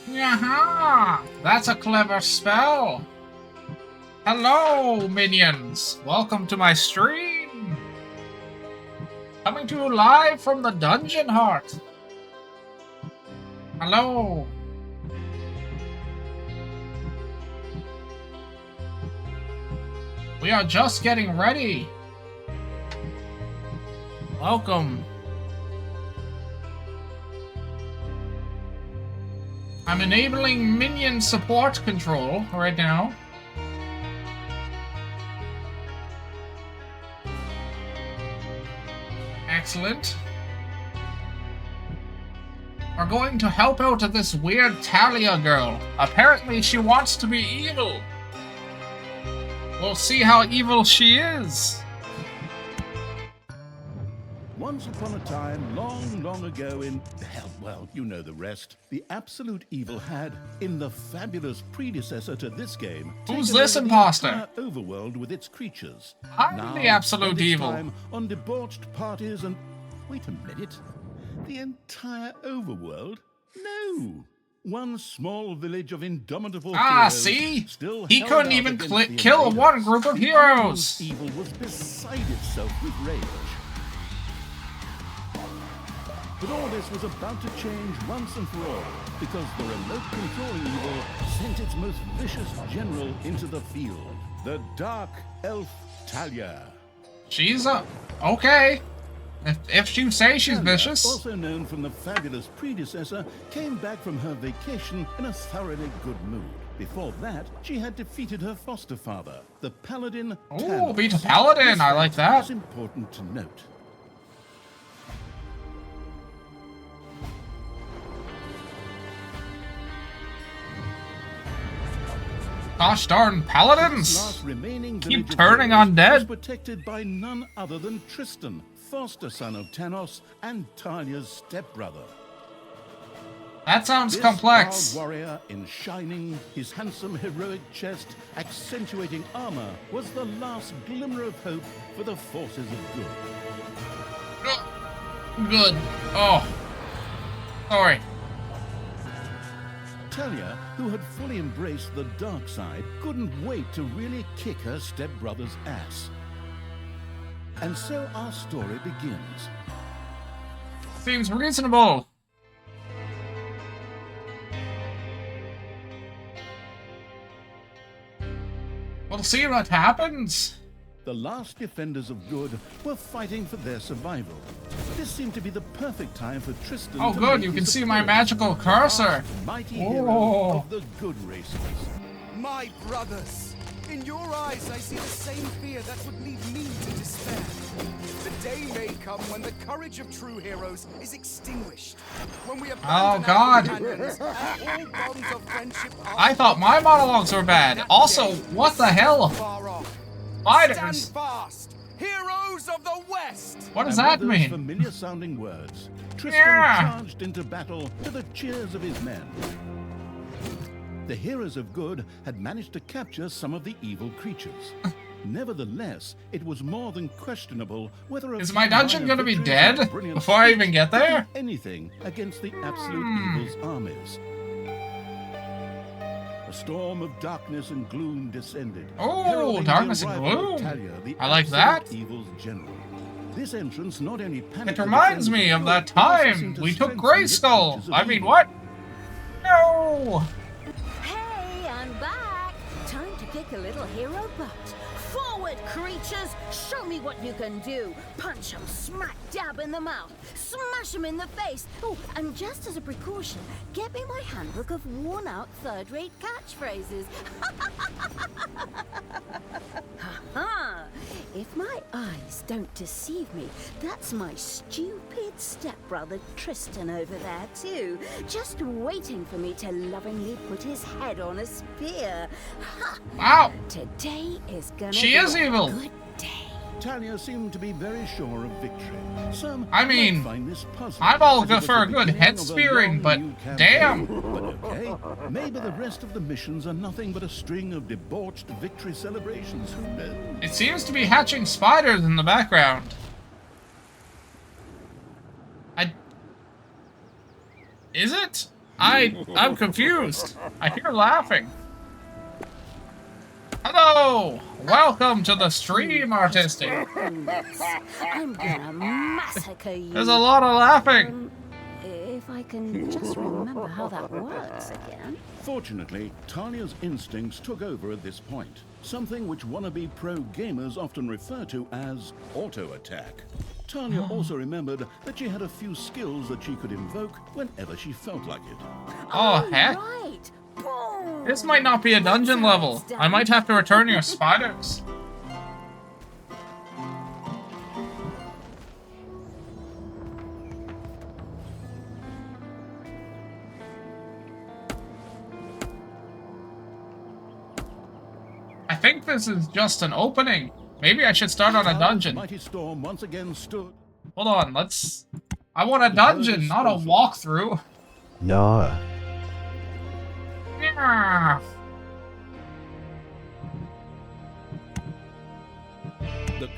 Yaha! That's a clever spell. Hello, minions. Welcome to my stream. Coming to you live from the dungeon heart. Hello. We are just getting ready. Welcome. I'm enabling minion support control right now. Excellent. We're going to help out this weird Talia girl. Apparently she wants to be evil. We'll see how evil she is. Once upon a time, long, long ago in... hell, well, you know the rest. The absolute evil had, in the fabulous predecessor to this game... Who's this imposter? The overworld with its creatures. I'm Now, the absolute evil. Time on debauched parties and... Wait a minute. The entire overworld? No! One small village of indomitable heroes. See? Still he held couldn't out even against kill invaders. one group of heroes. Evil was beside itself with rage. But all this was about to change once and for all, because the remote controlling evil sent its most vicious general into the field, the Dark Elf Talia. She's okay. If you say she's Talia, vicious. also known from the fabulous predecessor, came back from her vacation in a thoroughly good mood. Before that, she had defeated her foster father, the paladin. Oh, beat a paladin! I like that. It's important to note. Gosh darn paladins! Last remaining Keep village of turning heroes undead. was protected by none other than Tristan, foster son of Tanos and Talia's stepbrother. That sounds This complex. proud warrior in shining, his handsome heroic chest accentuating armor was the last glimmer of hope for the forces of good. Good. Oh. Sorry. Talia, who had fully embraced the dark side, couldn't wait to really kick her stepbrother's ass. And so our story begins. Seems reasonable. We'll see what happens. The last defenders of good were fighting for their survival. This seemed to be the perfect time for Tristan Oh to good, make you can his see my appearance. magical cursor. Mighty Oh. hero of the good races. My brothers, in your eyes I see the same fear that would lead me to despair. The day may come when the courage of true heroes is extinguished. When we abandon God. our companions and all bonds of friendship are I thought my monologues were bad. Also, what the hell? far off. Spiders. Stand fast, heroes of the West! What does And that with those mean? familiar sounding words, Tristan Yeah. charged into battle to the cheers of his men. The heroes of good had managed to capture some of the evil creatures. Nevertheless, it was more than questionable whether a Is my few dungeon minor gonna be victories dead and brilliant before I feats even get could do there? anything against the absolute evil's armies. A storm of darkness and gloom descended. Oh, heralding the darkness and arrival of gloom. Talia, the I like absolute that. Evil's general. This entrance not only It panicked the reminds me defenders of that but also time seemed to we took strengthen the Grayskull. creatures of I mean, evil. what? No! Hey, I'm back! Time to kick a little hero butt. Forward, creatures! Show me what you can do! Punch 'em smack dab in the mouth! Smash 'em in the face! Oh, and just as a precaution, get me my handbook of worn-out third-rate catchphrases. Ha-ha! If my eyes don't deceive me, that's my stupid stepbrother Tristan over there too, just waiting for me to lovingly put his head on a spear. Ha! Wow! Today is gonna She be is a evil. good day. Talia seemed to be very sure of victory. Some I mean, might find this puzzling, I'm all as it good was for a the good beginning head of a spearing, long but new campaign. damn. But okay, maybe the rest of the missions are nothing but a string of debauched victory celebrations. Who knows? It seems to be hatching spiders in the background. Is it? I'm confused. I hear laughing. Hello! Welcome to the stream, Artistic. I'm gonna massacre you. There's a lot of laughing. If I can just remember how that works again. Fortunately, Talia's instincts took over at this point, something which wannabe pro gamers often refer to as auto-attack. Talia also remembered that she had a few skills that she could invoke whenever she felt like it. Oh, heck. Right. Boom. This might not be a dungeon level. I might have to return your spiders. I think this is just an opening. Maybe I should start on a dungeon. Mighty storm once again stood. Hold on, let's... I want a dungeon, not a walkthrough. No. Yeah. The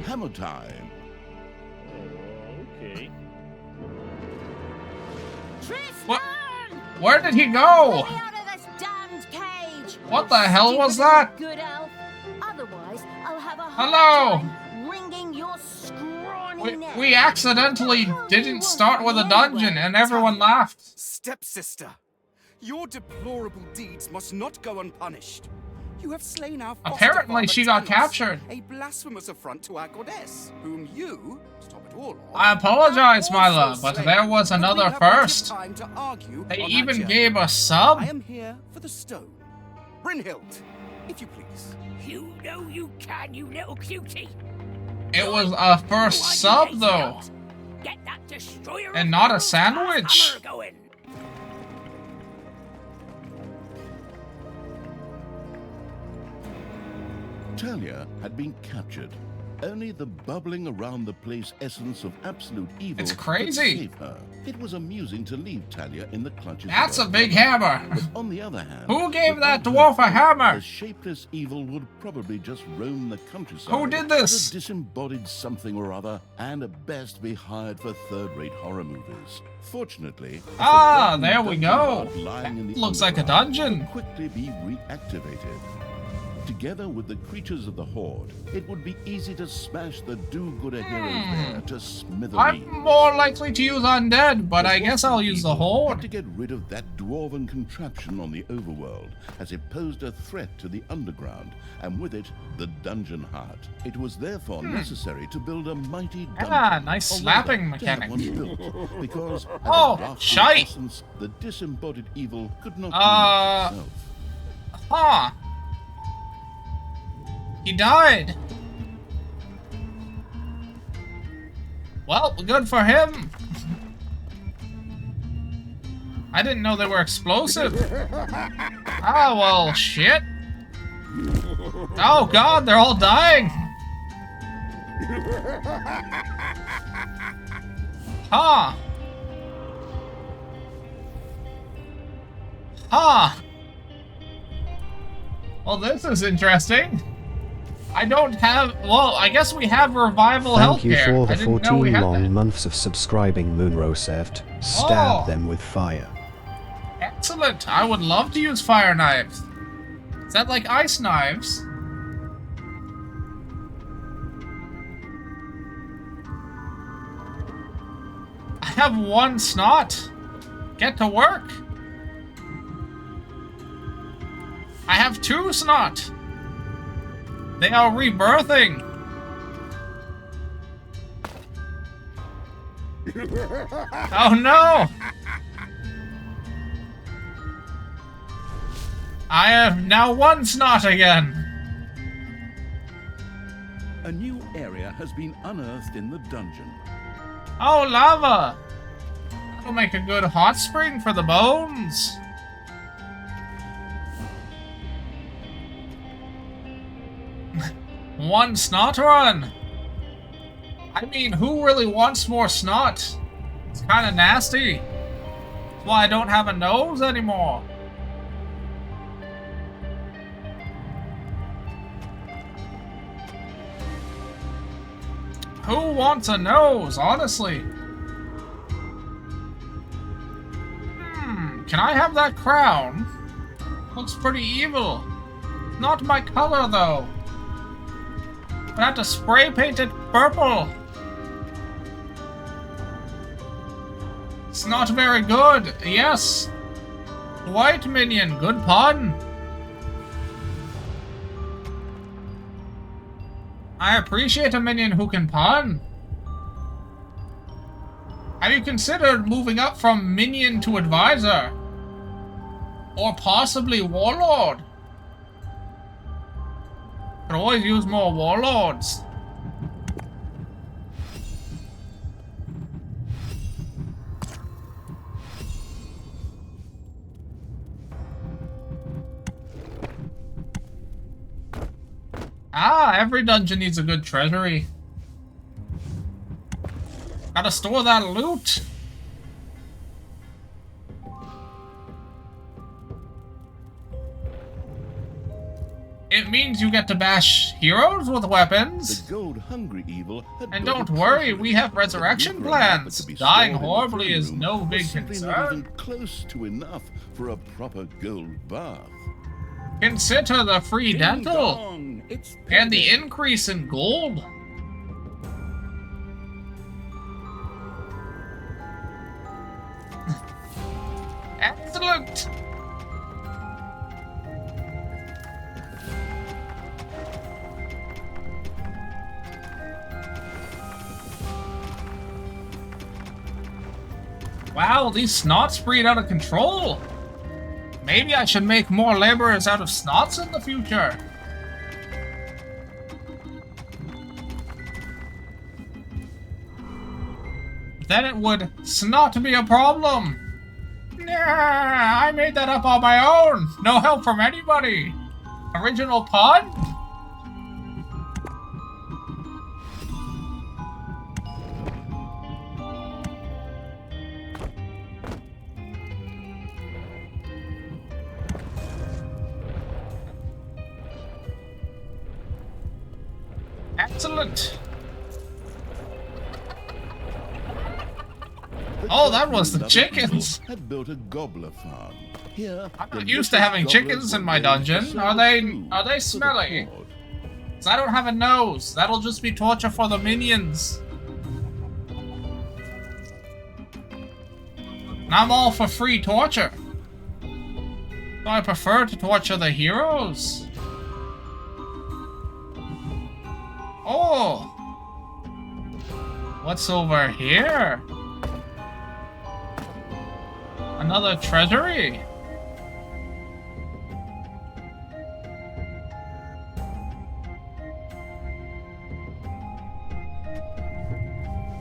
hammer time. Okay. Tristan! What? Where did he go? Get me out of this damned cage! What the hell was that? Good elf. Otherwise, I'll have a Hello? hard time wringing your scrawny neck. We accidentally didn't start with a dungeon and everyone laughed. Stepsister, your deplorable deeds must not go unpunished. You have slain our foster Apparently she father, got Talos, captured. a blasphemous affront to our goddess, whom you, to top it all off, I apologize, have my also love, but slain. there was But we another have plenty of first. time to argue They on our even journey. gave a sub? I am here for the stone. Brynhild, if you please. You know you can, you little cutie. It was a first sub, though. Get that destroyer And of not a worlds sandwich. hammer going. Talia had been captured. Only the bubbling around the place essence of absolute evil It's could crazy. save her. It was amusing to leave Talia in the clutches That's a of her big brother. hammer. But on the other hand, Who gave that without dwarf a hammer? the shapeless evil would probably just roam the countryside. Who did this? as a disembodied something or other, and at best be hired for third-rate horror movies. Fortunately, a Ah, forgotten there we dungeon go. guard lying in That the looks like a underground dungeon. could quickly be reactivated. Together with the creatures of the Horde, it would be easy to smash the do-gooder heroes there to smithereens. I'm more likely to use undead, but I guess I'll use the Had horde. to get rid of that dwarven contraption on the overworld, as it posed a threat to the underground, and with it, the dungeon heart. It was therefore necessary to build a mighty dungeon. Ah, nice or slapping rather, to have mechanic. one built, because as Oh, a drafted shite. essence, the disembodied evil could not be itself. Huh. He died. Well, good for him. I didn't know they were explosive. Ah, well, shit. Oh god, they're all dying. Huh. Huh. Well, this is interesting. I don't have... Well, I guess we have revival Thank you healthcare. for the I didn't know 14 we had long that. months of subscribing, Moonroseft. Stab Oh. them with fire. Excellent. I would love to use fire knives. Is that like ice knives? I have one snot. Get to work. I have two snot. They are rebirthing. Oh no! I have now one snot again. A new area has been unearthed in the dungeon. Oh, lava! That'll make a good hot spring for the bones. One snot run. I mean, who really wants more snot? It's kind of nasty. That's why I don't have a nose anymore. Who wants a nose, honestly? Can I have that crown? Looks pretty evil. Not my color, though. I have to spray paint it purple. It's not very good. Yes. White minion. Good pun. I appreciate a minion who can pun. Have you considered moving up from minion to advisor? Or possibly warlord? Could always use more warlords. Ah, every dungeon needs a good treasury. Gotta store that loot. It means you get to bash heroes with weapons. The gold-hungry evil had And built don't a worry, treasury we have that resurrection would run out, but plans. to be Dying stored in the horribly throne is room no big was simply not concern. even close to enough for a proper gold bath. Consider the free Ding dental dong, it's and the payday. increase in gold. Excellent. Wow, these snots breed out of control. Maybe I should make more laborers out of snots in the future. Then it would snot be a problem. Nah, I made that up on my own. No help from anybody. Original pun? Excellent. Oh, that was the chickens. Had built a gobbler farm. Here, I'm the not used to little having gobblers chickens in were my raised dungeon. to Are serve they food for the smelly? horde. 'Cause I don't have a nose. That'll just be torture for the minions. And I'm all for free torture. So I prefer to torture the heroes. Oh! What's over here? Another treasury?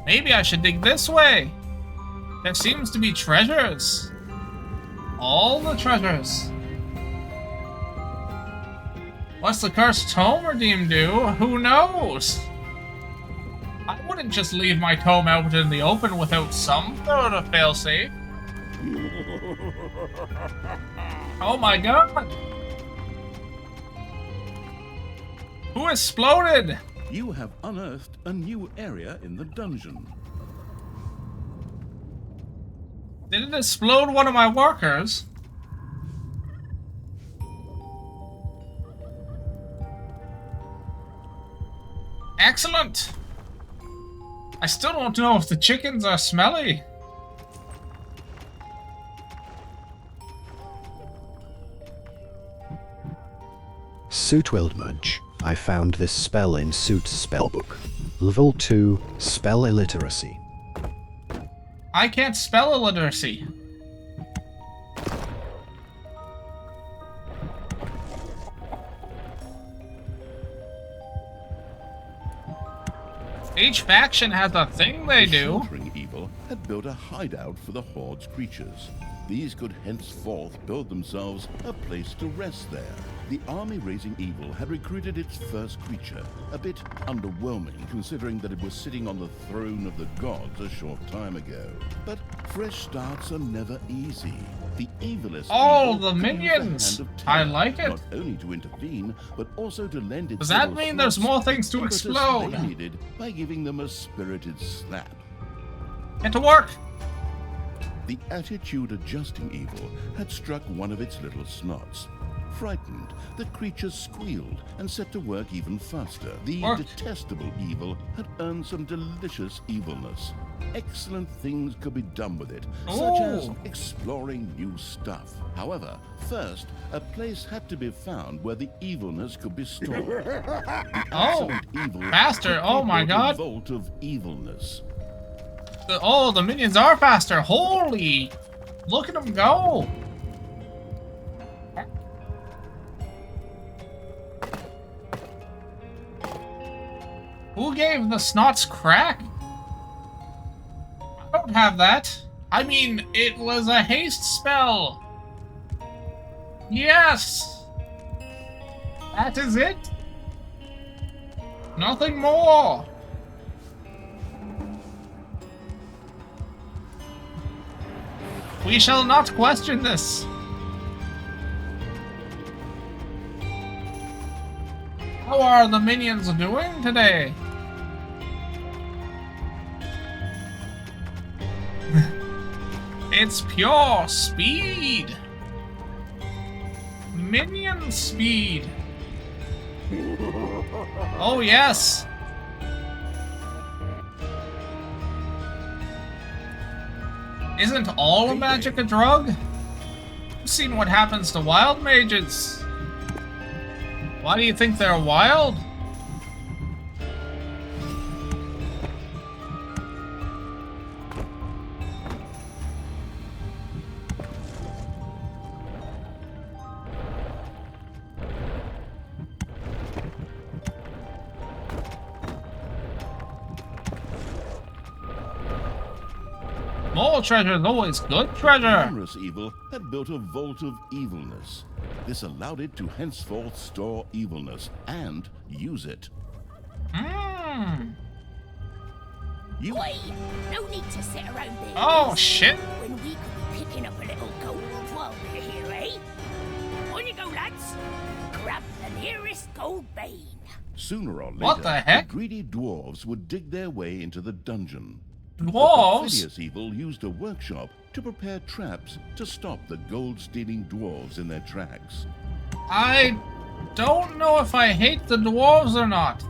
Maybe I should dig this way. There seems to be treasures. All the treasures. What's the cursed tome redeem do? Who knows? I wouldn't just leave my tome out in the open without some sort of failsafe. Oh my god! Who exploded? You have unearthed a new area in the dungeon. Did it explode one of my workers? Excellent! I still don't know if the chickens are smelly. Suitwildmudge. I found this spell in Suit's spellbook. Level 2, Spell Illiteracy. I can't spell illiteracy. Each faction has a thing they The do. sheltering evil had built a hideout for the horde's creatures. These could henceforth build themselves a place to rest there. The army-raising evil had recruited its first creature, a bit underwhelming considering that it was sitting on the throne of the gods a short time ago. But fresh starts are never easy. The evilest Oh, evil the could use minions! hand of I terror, like it. Not only to intervene, but also to lend its Does that little mean there's slots more things to the impetus explode? they needed by giving them a spirited slap. Get to work! The attitude-adjusting evil had struck one of its little snots. Frightened, the creature squealed and set to work even faster. The detestable evil had earned some delicious evilness. Excellent things could be done with it, such as exploring new stuff. However, first, a place had to be found where the evilness could be stored. The excellent evil faster! Oh my god! Vault of evilness. The minions are faster! Holy! Look at them go! Who gave the snots crack? I don't have that. I mean, it was a haste spell. Yes! That is it. Nothing more. We shall not question this. How are the minions doing today? It's pure speed. Minion speed. Oh yes. Isn't all magic a drug? You've seen what happens to wild mages. Why do you think they're wild? More treasure is always good treasure. Amorous evil had built a vault of evilness. This allowed it to henceforth store evilness and use it. Oi, no need to sit around there. Oh shit! When we could be picking up a little gold while we're here, eh? On you go, lads. Grab the nearest gold vein. Sooner or later, What the heck? greedy dwarves would dig their way into the dungeon. Dwarves? Perfidious evil used a workshop to prepare traps to stop the gold-stealing dwarves in their tracks. I don't know if I hate the dwarves or not.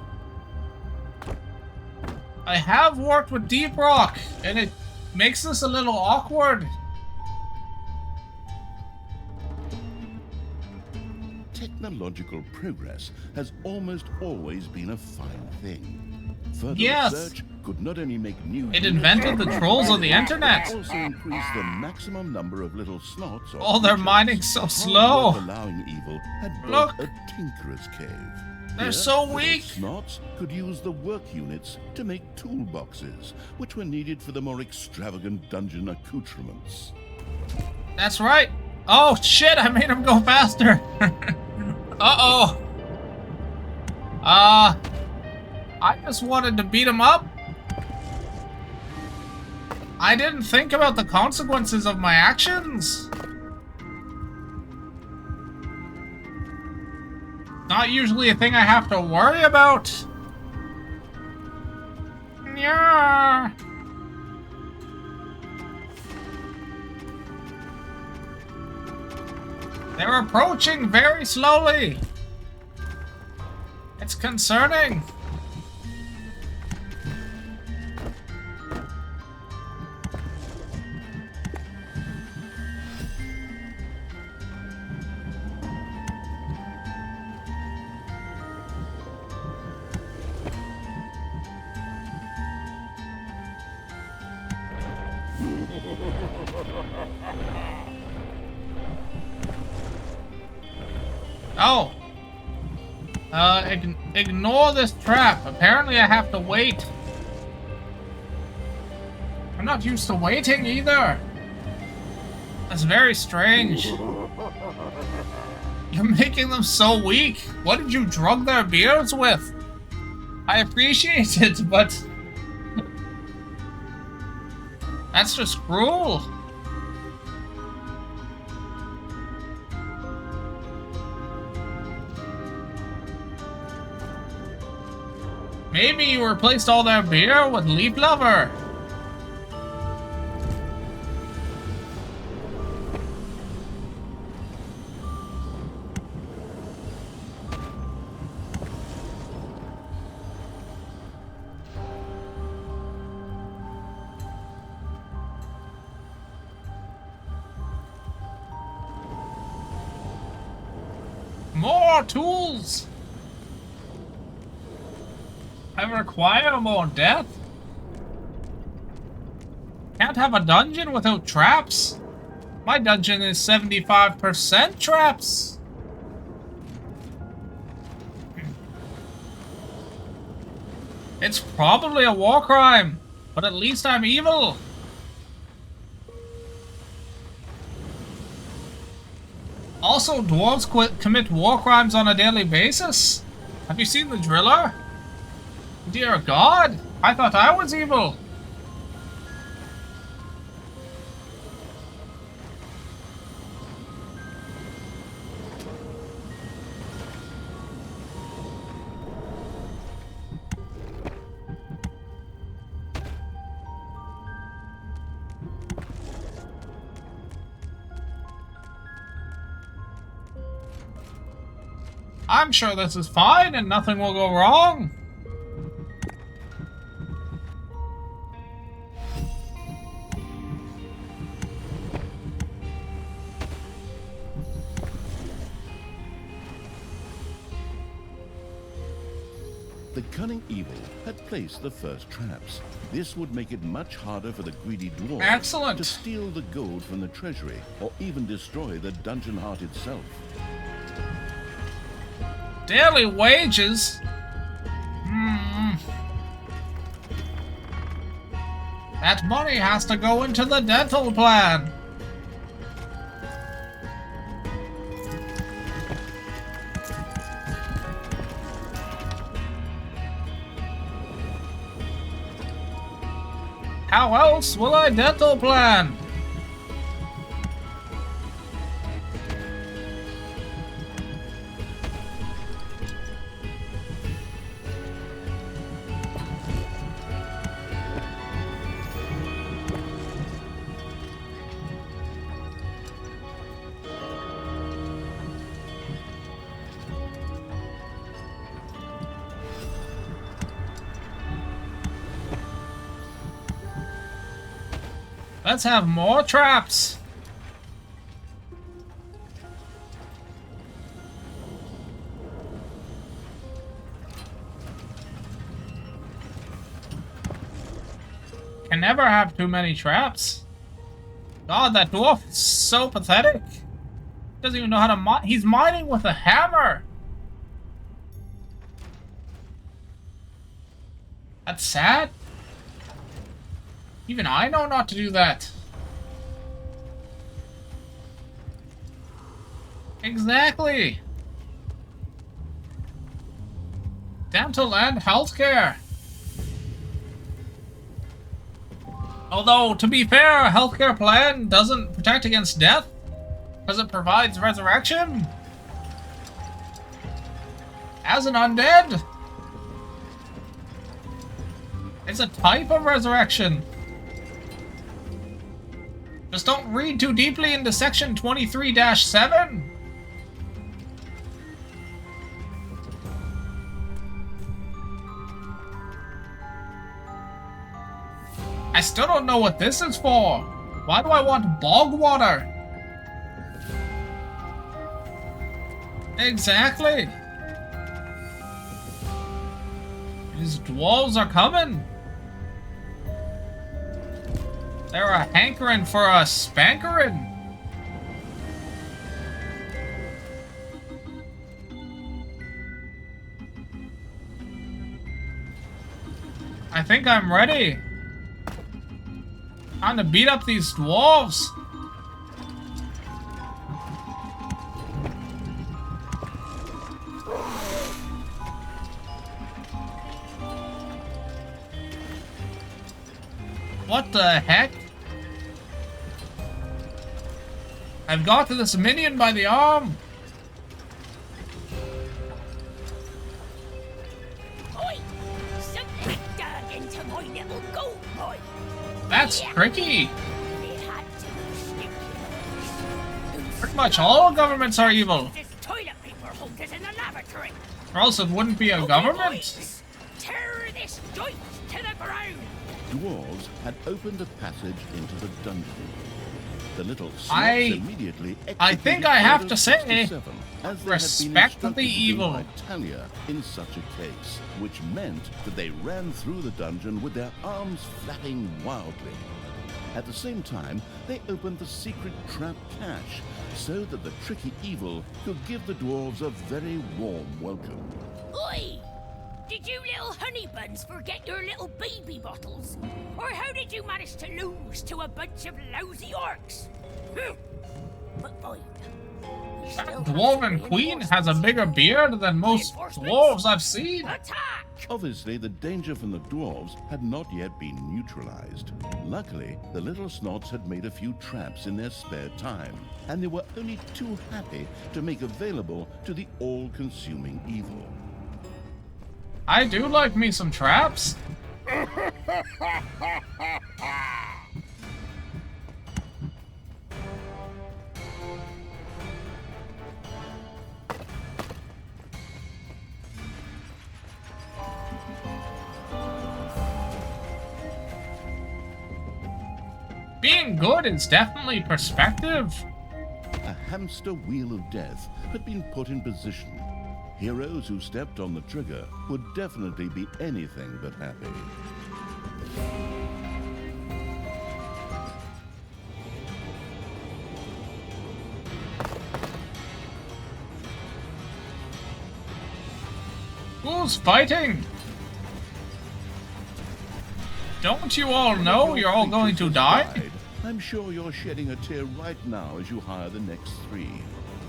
I have worked with Deep Rock, and it makes this a little awkward. Technological progress has almost always been a fine thing. Further Yes. research could not only make new... It invented the trolls of the internet. but also increase the maximum number of little snots or Oh, they're creatures. mining so Hard slow. work allowing evil had Look. built a tinkerer's cave. They're Here, so little weak. Snots could use the work units to make toolboxes, which were needed for the more extravagant dungeon accoutrements. That's right. Oh shit, I made him go faster. Uh-oh. I just wanted to beat him up. I didn't think about the consequences of my actions. Not usually a thing I have to worry about. Yeah. They're approaching very slowly. It's concerning. Oh. Ignore this trap. Apparently I have to wait. I'm not used to waiting either. That's very strange. You're making them so weak. What did you drug their beards with? I appreciate it, but... that's just cruel. Maybe you replaced all their beer with Leaf Lover. More tools! I require more death. Can't have a dungeon without traps. My dungeon is 75% traps. It's probably a war crime, but at least I'm evil. Also, dwarves commit war crimes on a daily basis. Have you seen the driller? Dear God, I thought I was evil. I'm sure this is fine and nothing will go wrong. The cunning evil had placed the first traps. This would make it much harder for the greedy dwarf Excellent. to steal the gold from the treasury or even destroy the dungeon heart itself. Daily wages? That money has to go into the dental plan. How else will I dental plan? Let's have more traps. Can never have too many traps. God, that dwarf is so pathetic. Doesn't even know how to mine. He's mining with a hammer. That's sad. Even I know not to do that. Exactly. Dental and healthcare. Although, to be fair, a healthcare plan doesn't protect against death, because it provides resurrection. As an undead. It's a type of resurrection. Just don't read too deeply into section 23-7. I still don't know what this is for. Why do I want bog water? Exactly. These dwarves are coming. They're a hankering for a spankering. I think I'm ready. Time to beat up these dwarves. What the heck? I've got to this minion by the arm. Oi! Something dug into my little goat boy. That's tricky. It had to be sneaky. Pretty much all governments are evil. This toilet paper holders in the lavatory. Or else it wouldn't be a Okay, government. boys, tear this joint to the ground. Dwarves had opened a passage into the dungeon. The little snots I immediately think executed I have Order to say, 67, as they had been respect the instructed to do evil. by Talia in such a case, which meant that they ran through the dungeon with their arms flapping wildly. At the same time, they opened the secret trap cache so that the tricky evil could give the dwarves a very warm welcome. Oi! Did you little honey buns forget your little baby bottles? Or how did you manage to lose to a bunch of lousy orcs? But fine. We That still have dwarven some queen has a bigger beard than most dwarves I've seen. Attack! Obviously, the danger from the dwarves had not yet been neutralized. Luckily, the little snots had made a few traps in their spare time, and they were only too happy to make available to the all-consuming evil. I do like me some traps. Being good is definitely perspective. A hamster wheel of death had been put in position. Heroes who stepped on the trigger would definitely be anything but happy. Who's fighting? Don't you all know you're all going to die? I'm sure you're shedding a tear right now as you hire the next 3.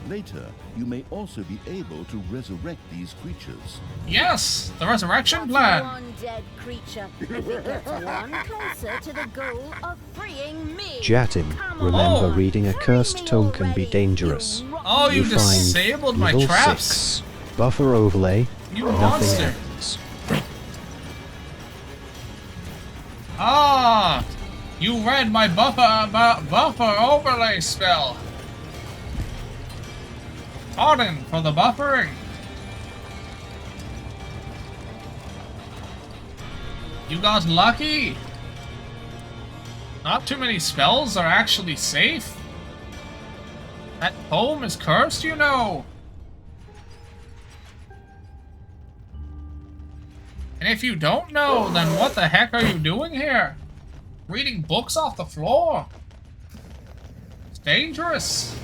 Later, you may also be able to resurrect these creatures. Yes, the resurrection That's plan. one dead creature. If it gets one closer to the goal of freeing me. Jatin, Come remember on, reading a free cursed me tone can be already, dangerous. you rotten Oh, you find disabled my level traps. 6. Buffer overlay. You Nothing monster. ends. Ah, you read my buffer overlay spell. Pardon for the buffering. You got lucky. Not too many spells are actually safe. That poem is cursed, you know. And if you don't know, then what the heck are you doing here? Reading books off the floor. It's dangerous.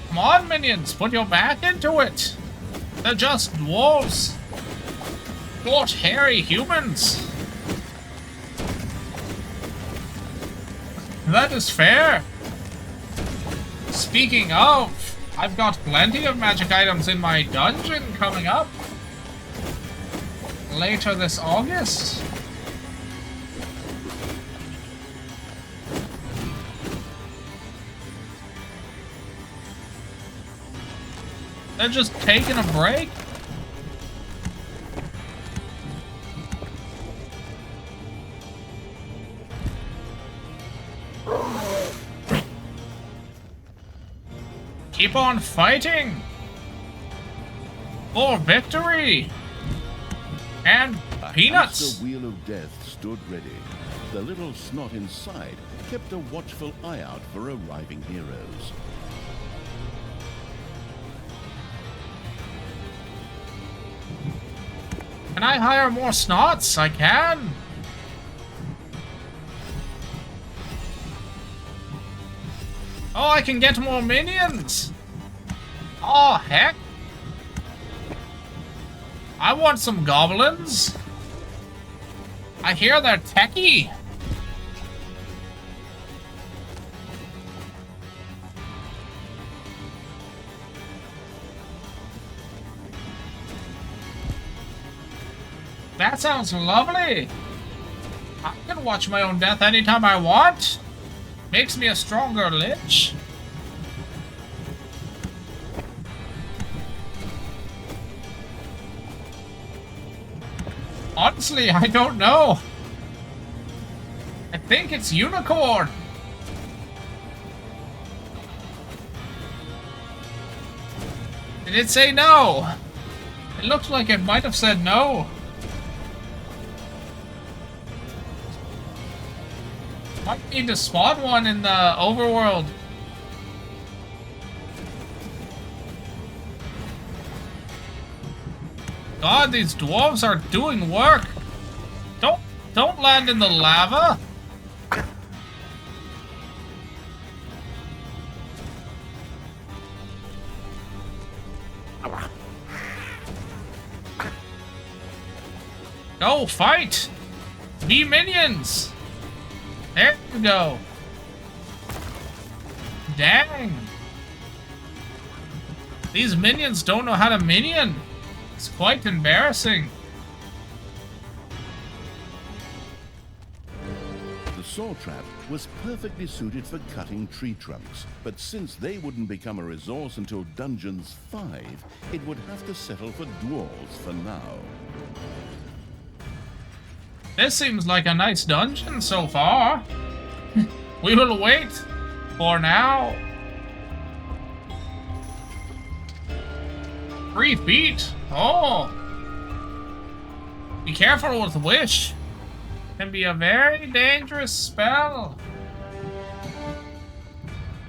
Come on, minions, put your back into it. They're just dwarves. Not hairy humans. That is fair. Speaking of, I've got plenty of magic items in my dungeon coming up. Later this August. They're just taking a break. Keep on fighting for victory and peanuts. The wheel of death stood ready. The little snot inside kept a watchful eye out for arriving heroes. Can I hire more snots? I can. Oh, I can get more minions. Oh, heck. I want some goblins. I hear they're techie. That sounds lovely. I can watch my own death anytime I want. Makes me a stronger lich. Honestly, I don't know. I think it's unicorn. Did it say no? It looked like it might have said no. Might need to spawn one in the overworld. God, these dwarves are doing work. Don't land in the lava. Go fight. Be minions. There you go. Dang. These minions don't know how to minion. It's quite embarrassing. The saw trap was perfectly suited for cutting tree trunks, but since they wouldn't become a resource until Dungeons 5, it would have to settle for dwarves for now. This seems like a nice dungeon so far. We will wait for now. 3 feet. Oh. Be careful with Wish. Can be a very dangerous spell.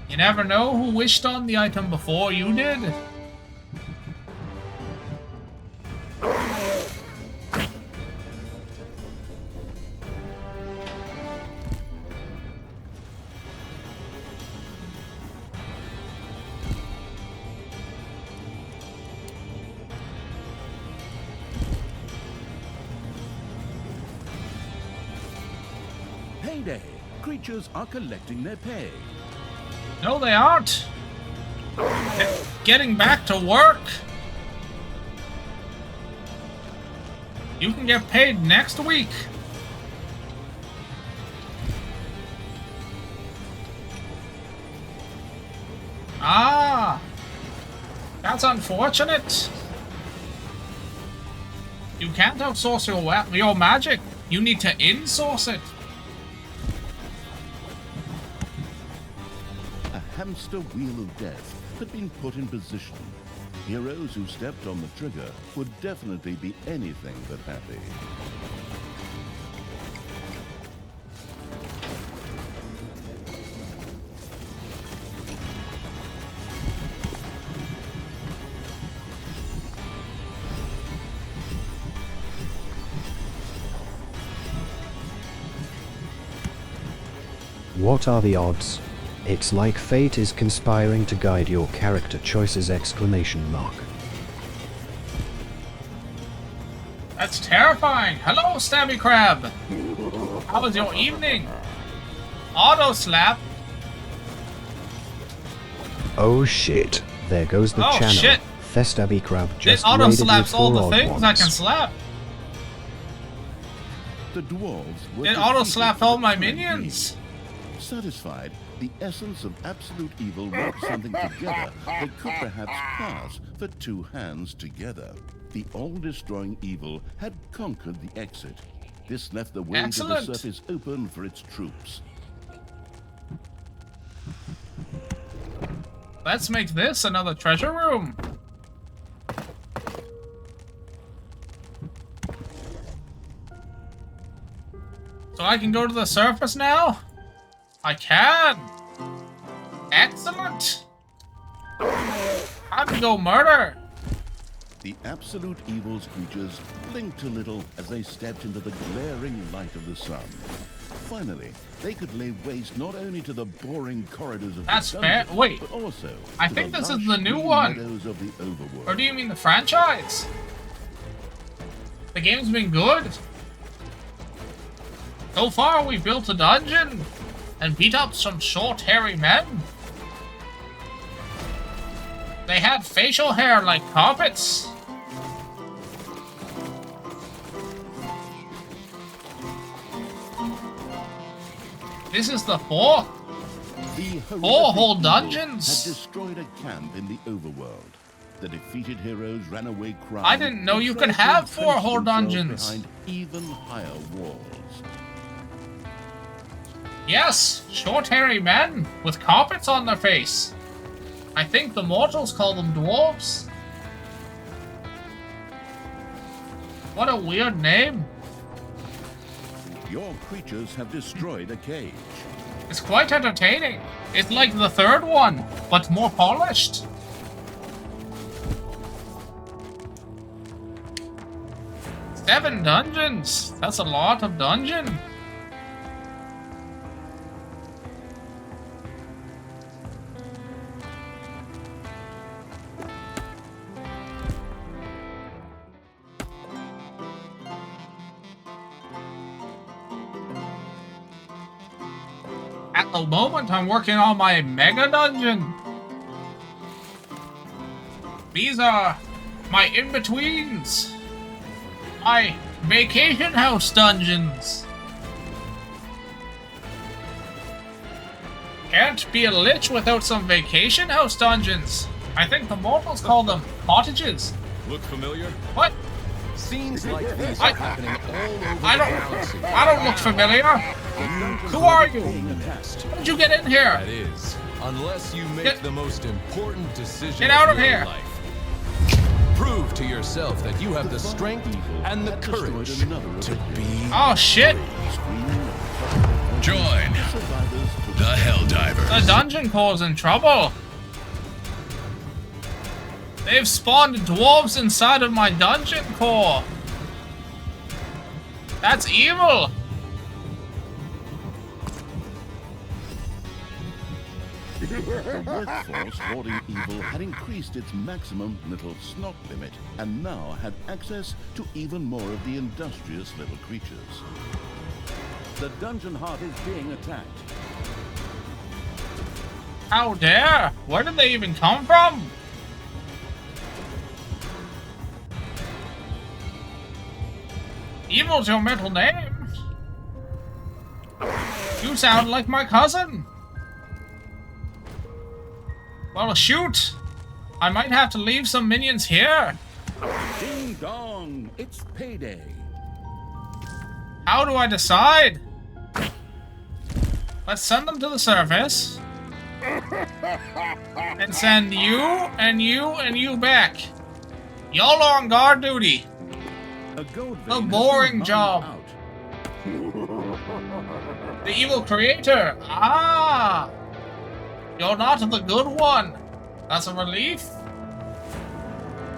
You never know who wished on the item before you did. Payday! Creatures are collecting their pay. No, they aren't. They're getting back to work. You can get paid next week. Ah, that's unfortunate. You can't outsource your magic. You need to insource it. A hamster wheel of death had been put in position. Heroes who stepped on the trigger would definitely be anything but happy. What are the odds? It's like fate is conspiring to guide your character choices! ! That's terrifying. Hello, Stabby Crab. How was your evening? Auto slap. Oh shit, there goes the Oh, channel. shit. Thestaby Crab It just auto raided slaps with all the 4 odd things ones. I can slap. The dwarves were It auto defeated slapped for all the my time being. minions. Satisfied, the essence of absolute evil brought something together that could perhaps pass for 2 hands together. The all-destroying evil had conquered the exit. This left the way to Excellent. the surface open for its troops. Let's make this another treasure room. So I can go to the surface now? I can. Excellent. I can go murder. The absolute evil's creatures blinked a little as they stepped into the glaring light of the sun. Finally, they could lay waste not only to the boring corridors of That's the fair. dungeon, Wait. but also I to think the this is lush the new green one. meadows of the overworld. Or do you mean the franchise? The game's been good. So far, we built a dungeon and beat up some short, hairy men. They had facial hair like carpets. This is the 4th. The 4 horrific whole evil dungeons. had destroyed a camp in the overworld. The defeated heroes ran away crying. I didn't know and you tried could to have 4 entrench whole themselves dungeons. behind even higher walls. Yes, short, hairy men with carpets on their face. I think the mortals call them dwarves. What a weird name. Your creatures have destroyed a cage. It's quite entertaining. It's like the third one, but more polished. Seven dungeons. That's a lot of dungeon. At the moment, I'm working on my mega dungeon. These are my in-betweens. My vacation house dungeons. Can't be a lich without some vacation house dungeons. I think the mortals call them cottages. Look familiar? What? Scenes like these are happening all over the galaxy. I don't look familiar. Who are you? How did you get in here? That is, unless you make the most important decision Get out of your here. life. Prove to yourself that you have the strength and the courage to be. Oh shit! Join the Helldivers. The dungeon core's in trouble. They've spawned dwarves inside of my dungeon core. That's evil. The workforce hoarding evil had increased its maximum little snot limit and now had access to even more of the industrious little creatures. The dungeon heart is being attacked. How dare? Where did they even come from? Evil's your middle name. You sound like my cousin. Well, shoot. I might have to leave some minions here. Ding dong, it's payday. How do I decide? Let's send them to the surface. And send you and you and you back. Y'all are on guard duty. A boring job. The evil creator. Ah! You're not the good one. That's a relief.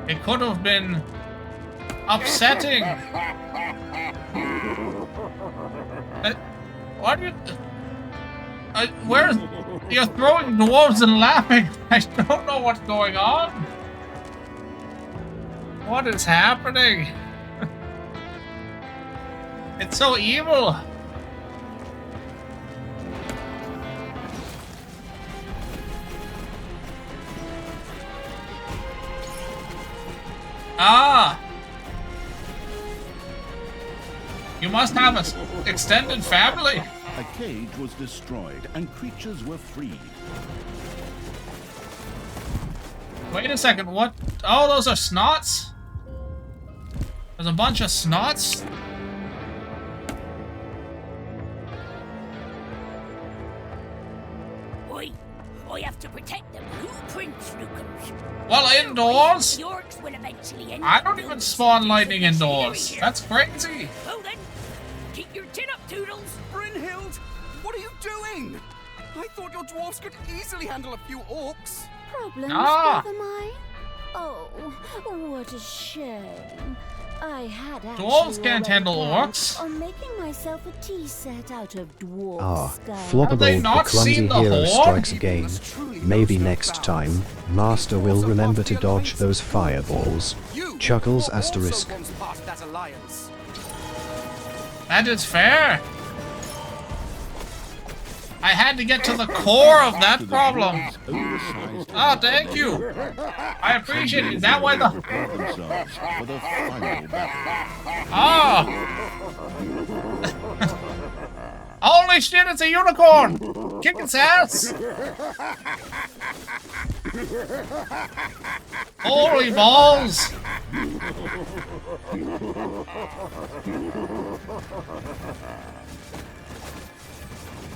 It could have been upsetting. What are you... where's... You're throwing dwarves and laughing. I don't know what's going on. What is happening? It's so evil. Ah! You must have an extended family. A cage was destroyed and creatures were freed. Wait a second, what? Oh, those are snots? There's a bunch of snots? I have to protect the blueprints, Lucas. Well, indoors? The orcs will eventually end I up don't building even spawn lightning cities in this indoors. area. That's crazy. Well then, keep your chin up, Toodles. Brynhild, what are you doing? I thought your dwarves could easily handle a few orcs. Problems, Ah. brother mine? Oh, what a shame. I had actually Dwarves can't already handle planned orcs. on making myself a tea set out of dwarf Ah, skull. Have they Floppable the not clumsy seen the hero horde? strikes again. Maybe next time, Master will remember to dodge those fireballs. You Chuckles were also asterisk. once part of that alliance. That is fair. I had to get to the core of that problem. Ah, thank you. I appreciate it. Is that why the... Themselves for the final battle. Ah! Holy shit, it's a unicorn! Kick its ass! Holy balls!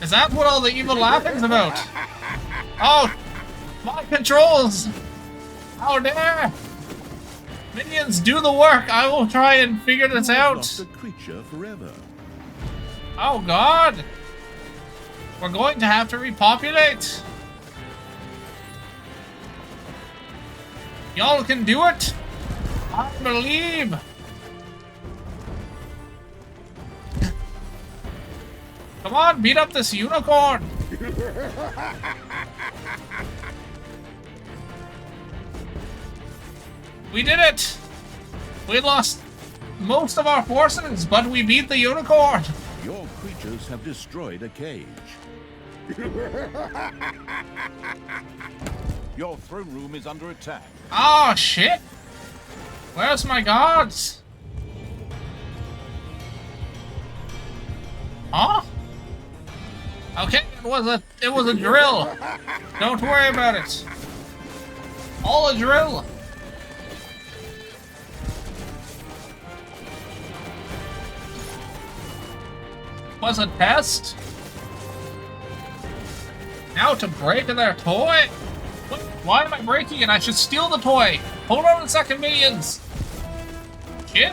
Is that what all the evil laughing's about? Oh! My controls! How dare! Minions, do the work. I will try and figure this out. Lost a creature forever. Oh God. We're going to have to repopulate. Y'all can do it. I believe. Come on, beat up this unicorn. We did it. We lost most of our forces, but we beat the unicorn. Your creatures have destroyed a cage. Your throne room is under attack. Oh shit. Where's my guards? Huh? Okay, it was a drill. Don't worry about it. All a drill. Was a test. Now to break their toy? What? Why am I breaking it? I should steal the toy. Hold on a second, minions. Shit.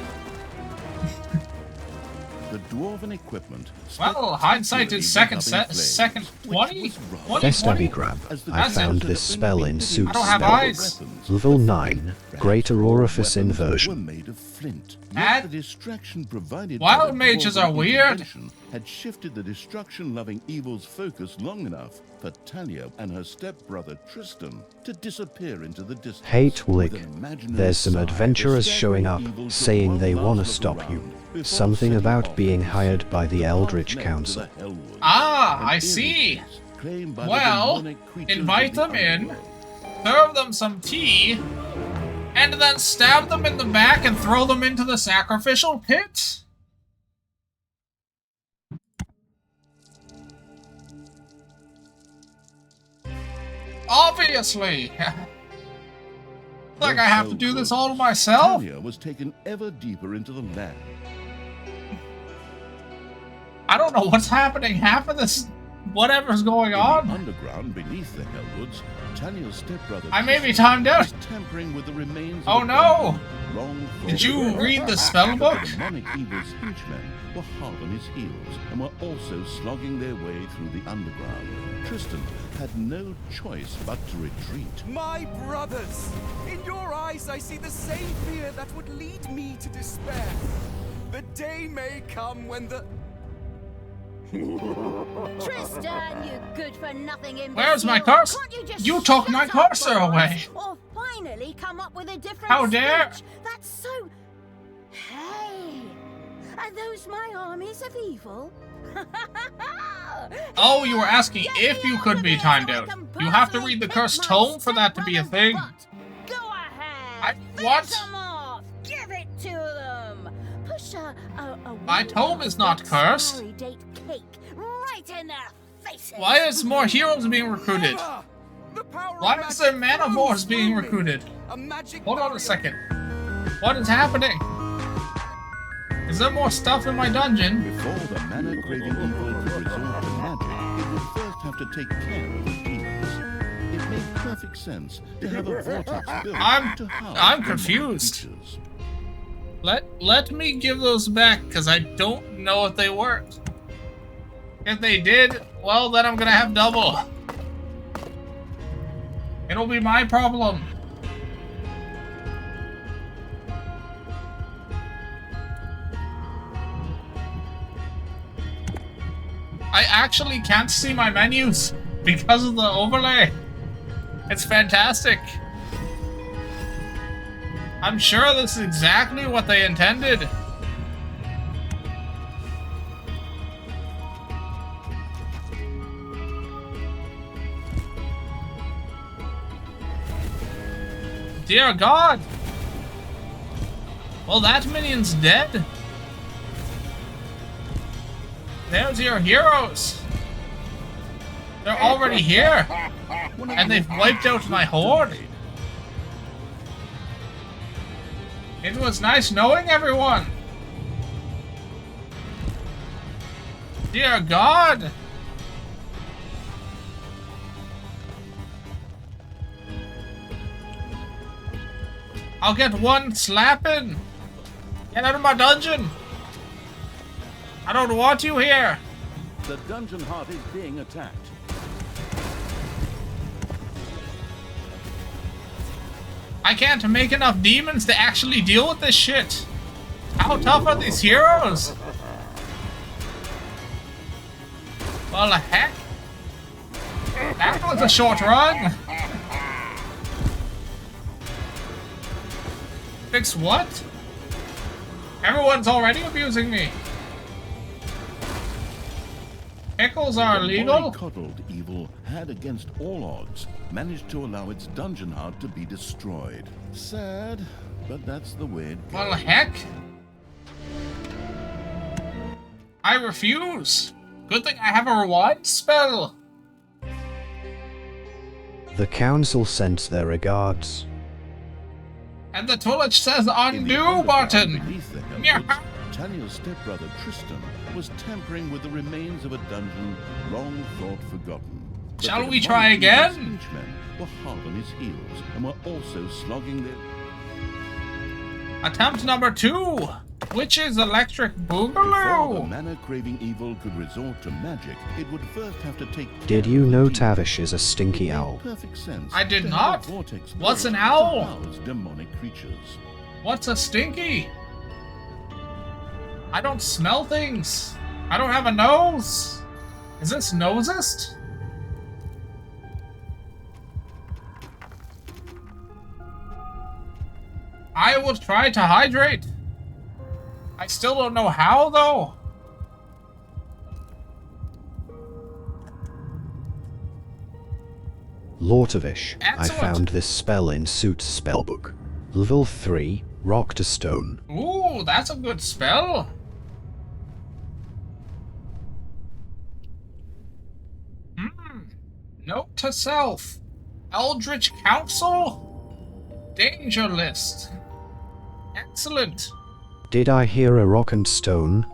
The dwarven equipment. Well, hindsight is second 20? Best Abby Grab. I found this spell in Suit I don't have eyes. Level 9. Greater Orifice Were Inversion. made of flint. And Yet the distraction provided wild by the mages dwarven are weird. intervention had shifted the destruction-loving evil's focus long enough for Talia and her stepbrother Tristan to disappear into the distance. Hey Twlich, with an imaginary there's some sigh, adventurers the showing up, evil took saying one they last wanna look stop you. around before Something setting about off being to hired by the path Eldritch led to Council. the Hellwoods, Ah, an I see. eerie place claimed by the Well, demonic creatures invite of the them in, underworld. serve them some tea, and then stab them in the back and throw them into the sacrificial pit? Obviously! Like I have to do this all myself? Talia was taken ever deeper into the land. I don't know what's happening. Half of this, whatever's going In on. the underground beneath the Hellwoods, Talia's stepbrother I may be Tristan timed out. was tampering with the remains Oh, of a no. dungeon long Did thought you of. read the spell The book? demonic evil's henchmen were hard on his heels and were also slogging their way through the underground. Tristan had no choice but to retreat. My brothers! In your eyes I see the same fear that would lead me to despair. The day may come when the... Tristan, you good-for-nothing imbecile. Where's my cursor? Can't you just You took shut my up cursor for away. once, or finally come up with a different How dare- speech? That's so... Hey! Are those my armies of evil? Oh, you were asking if you could be timed out. You have to read the cursed tome for that to be a thing. Go ahead. What? Finish them off. Give it to them. Push a My tome is not cursed. expiry date cake right in their faces. Why is more heroes being recruited? The power of Why is there magic mana flows wars being through me. recruited? A magic Hold on a barrier. second. What is happening? Is there more stuff in my dungeon? Before the mana-craving evil could resort to magic, it would first have to take care of the demons. It made perfect sense to have a vortex built to house I'm demonic confused. creatures. Let me give those back, because I don't know if they worked. If they did, well, then I'm gonna have double. It'll be my problem. I actually can't see my menus because of the overlay. It's fantastic. I'm sure this is exactly what they intended. Dear God! Well, that minion's dead. There's your heroes. They're already here. And they've wiped out my horde. It was nice knowing everyone. Dear God. I'll get one slapping. Get out of my dungeon. I don't want you here. The dungeon heart is being attacked. I can't make enough demons to actually deal with this shit. How tough are these heroes? Well, the heck? That was a short run. Fix what? Everyone's already abusing me. Pickles are illegal? The coddled evil had, against all odds, managed to allow its dungeon heart to be destroyed. Sad, but that's the way it goes. Well, heck. I refuse. Good thing I have a rewind spell. The council sends their regards. And the Twlich says undo button. Beneath the Yeah. helmets, Talia's stepbrother Tristan was tampering with the remains of a dungeon long thought forgotten. But Shall the we try demonic again? spenchmen were hard on his heels and were also slogging their... Attempt number 2. Witch's Electric Before the Boogaloo. mana-craving evil could resort to magic, it would first have to take... Did you know Tavish is a stinky owl? Perfect sense I did to have not. a vortex What's built an to owl? house demonic creatures. What's a stinky? I don't smell things. I don't have a nose. Is this nosist? I will try to hydrate. I still don't know how, though. Lortovish, I Excellent. found this spell in Suit's spellbook. Level 3, Rock to Stone. Ooh, that's a good spell. Note to self. Eldritch Council? Danger list. Excellent. Did I hear a rock and stone?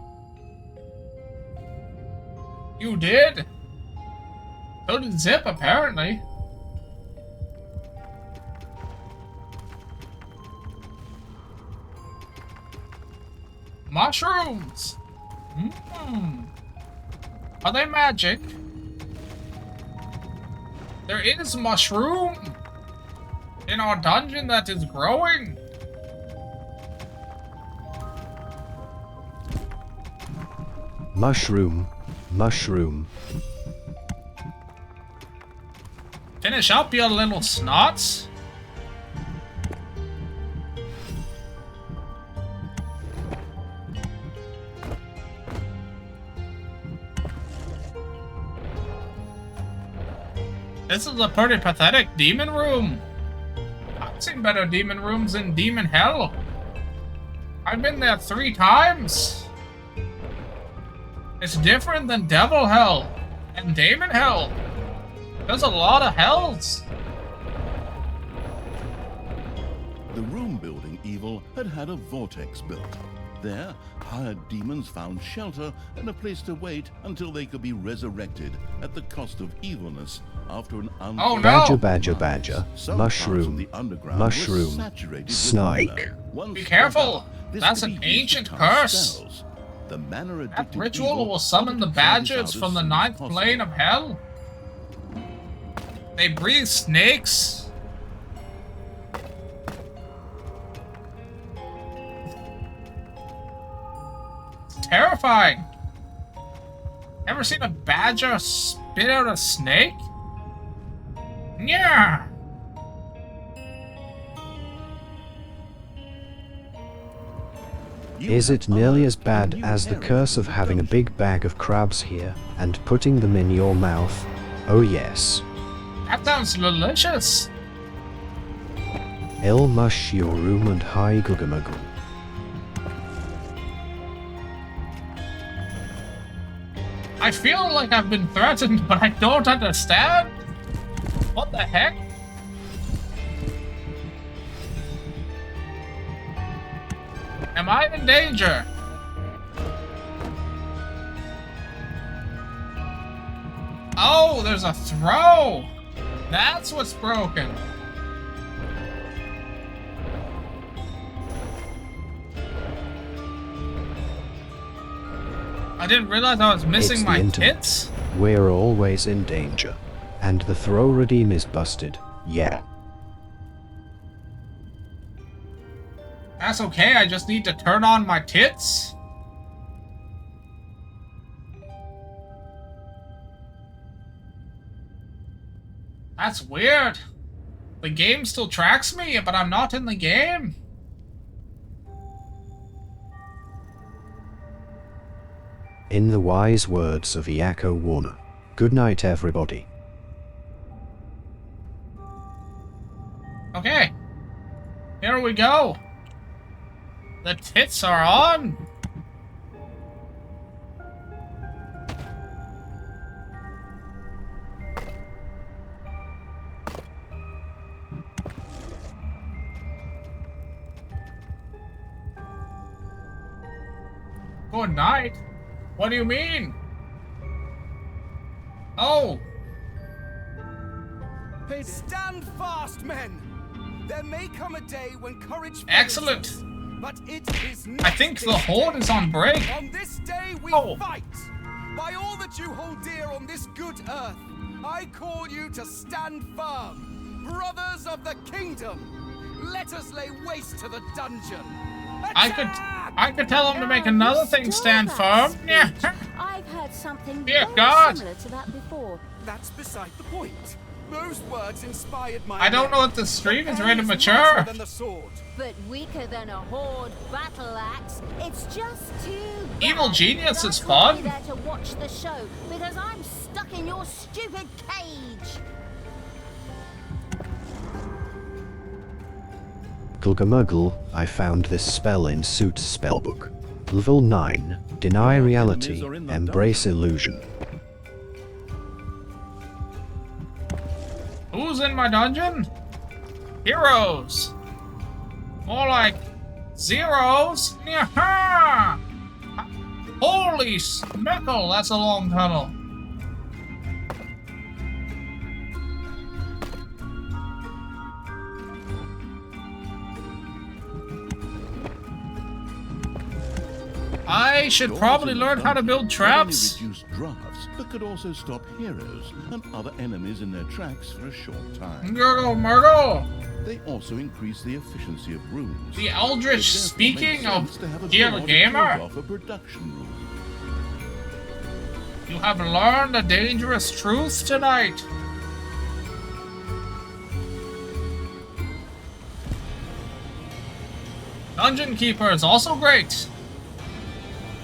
You did? So did Zip, apparently. Mushrooms! Are they magic? There is mushroom in our dungeon that is growing. Mushroom. Mushroom. Finish up, you little snots. This is a pretty pathetic demon room. I've seen better demon rooms in Demon Hell. I've been there 3 times. It's different than Devil Hell and Demon Hell. There's a lot of hells. The room-building evil had had a vortex built. There, hired demons found shelter and a place to wait until they could be resurrected at the cost of evilness after an Oh, no. Badger, badger, badger. Some parts of Mushroom. the underground were Mushroom. saturated with Snake. mana. Once Be careful. built up, this That's could an be used to ancient cast curse. spells. The mana That addicted ritual evil will summon the wanted to try this badgers out from as the soon as 9th possible. plane of hell. They breathe snakes. It's terrifying. Ever seen a badger spit out a snake? Yeah. Is it nearly as bad as the curse of having a big bag of crabs here and putting them in your mouth? Oh yes. That sounds delicious. El mush your room and hi gugamagu. I feel like I've been threatened, but I don't understand. What the heck? Am I in danger? Oh, there's a throw. That's what's broken. I didn't realize I was missing It's the my internet. tits. We're always in danger. And the throw redeem is busted. Yeah. That's okay, I just need to turn on my tits. That's weird. The game still tracks me, but I'm not in the game. In the wise words of Yakko Warner. Good night, everybody. Okay. Here we go. The tits are on. Good night? What do you mean? Oh. Stand fast, men! There may come a day when courage fails Excellent. us, but it is not I think the this horde day. is on break. On this day we Oh. fight! By all that you hold dear on this good earth, I call you to stand firm! Brothers of the kingdom! Let us lay waste to the dungeon! I could tell him to make another thing stand firm. Yeah. I've heard something Dear very God. similar to that before. That's beside the point. Those words inspired my I don't men. know if the stream is The ready to pen mature. mightier than the sword. But weaker than a horde battle axe. It's just too bad. Evil Genius that is I fun. couldn't be there to watch the show because I'm stuck in your stupid cage. Gulgamuggle, I found this spell in Suit's spellbook. Level 9. Deny reality, embrace illusion. Who's in my dungeon? Heroes. More like zeros. Yaha! Holy smeckle, that's a long tunnel. I should probably learn how to build traps. Not only reduce drafts, but could also stop heroes and other enemies in their tracks for a short time. Gurgle Murgle. They also increase the efficiency of rooms. The Eldritch It therefore speaking makes of sense to have a GL board Gamer. off a production room. You have learned a dangerous truth tonight. Dungeon Keeper is also great.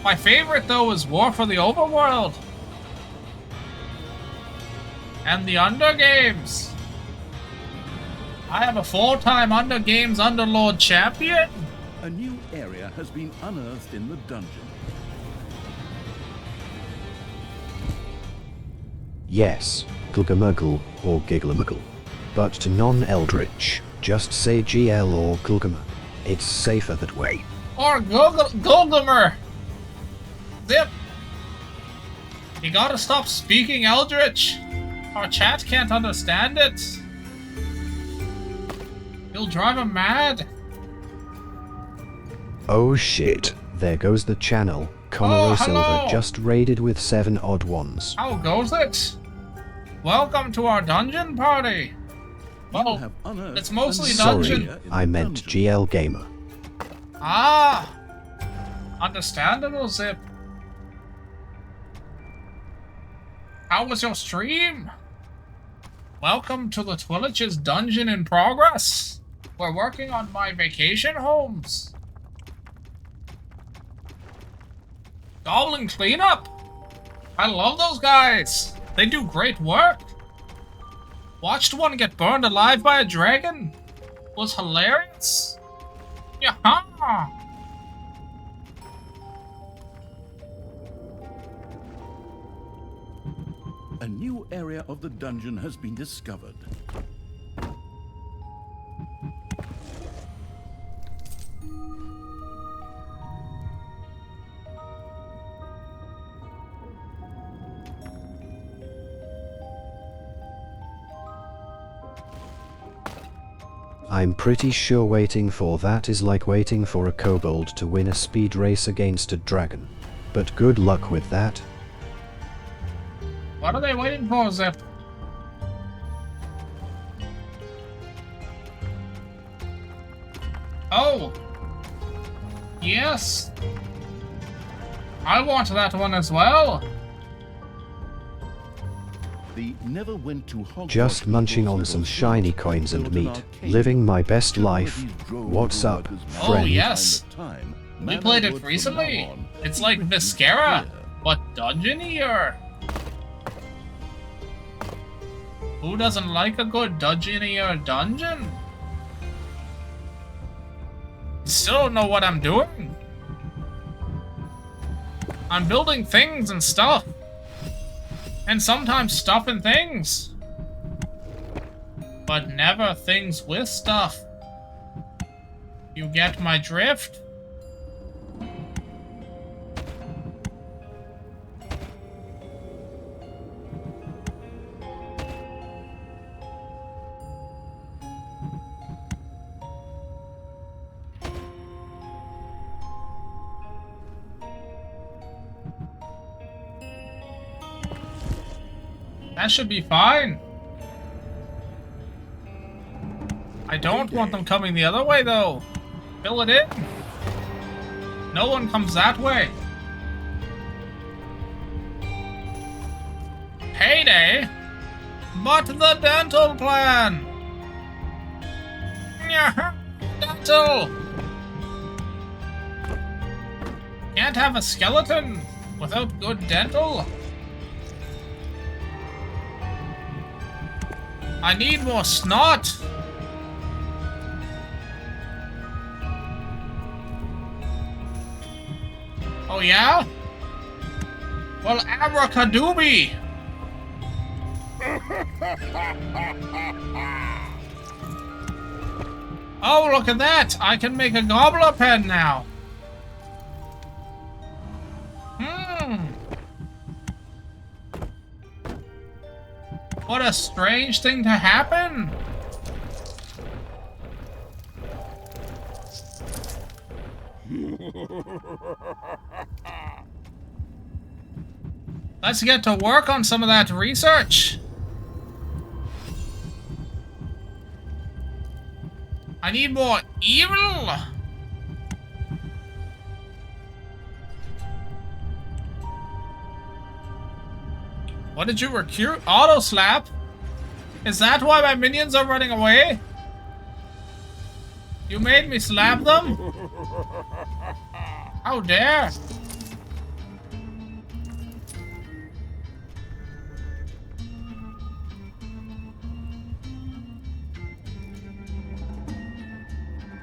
My favorite, though, is War for the Overworld. And the Undergames. I am a full-time Undergames Underlord champion. A new area has been unearthed in the dungeon. Yes, Gulgamuggle or Gigglemuggle. But to non-Eldritch, just say GL or Gulgama. It's safer that way. Or Golgamer. Zip. You gotta stop speaking Eldritch. Our chat can't understand it. You'll drive him mad. Oh shit, there goes the channel. Conoro Silver hello. just raided with 7 odd ones. How goes it? Welcome to our dungeon party. You Well, have unearthed it's mostly an dungeon. area in I the meant dungeon. GL Gamer. Ah, understandable, Zip. How was your stream? Welcome to the Twilich's dungeon in progress. We're working on my vacation homes. Goblin cleanup. I love those guys. They do great work. Watched one get burned alive by a dragon. Was hilarious. Yaha! A new area of the dungeon has been discovered. I'm pretty sure waiting for that is like waiting for a kobold to win a speed race against a dragon. but good luck with that. What are they waiting for, Zip? Oh! Yes! I want that one as well! They never went to Hogwarts. Just munching on some shiny coins and meat, living my best life. What's up, Oh friend? yes! We played it recently! It's like Viscera, but dungeonier! Who doesn't like a good dungeonier dungeon? Still don't know what I'm doing. I'm building things and stuff. And sometimes stuff and things. But never things with stuff. You get my drift? That should be fine. I don't want them coming the other way, though. Fill it in. No one comes that way. Payday? But the dental plan! Dental! Can't have a skeleton without good dental. I need more snot! Oh yeah? Well, abracadooby! Oh, look at that! I can make a gobbler pen now! What a strange thing to happen! Let's get to work on some of that research! I need more evil! What did you recruit? Auto slap? Is that why my minions are running away? You made me slap them? How dare!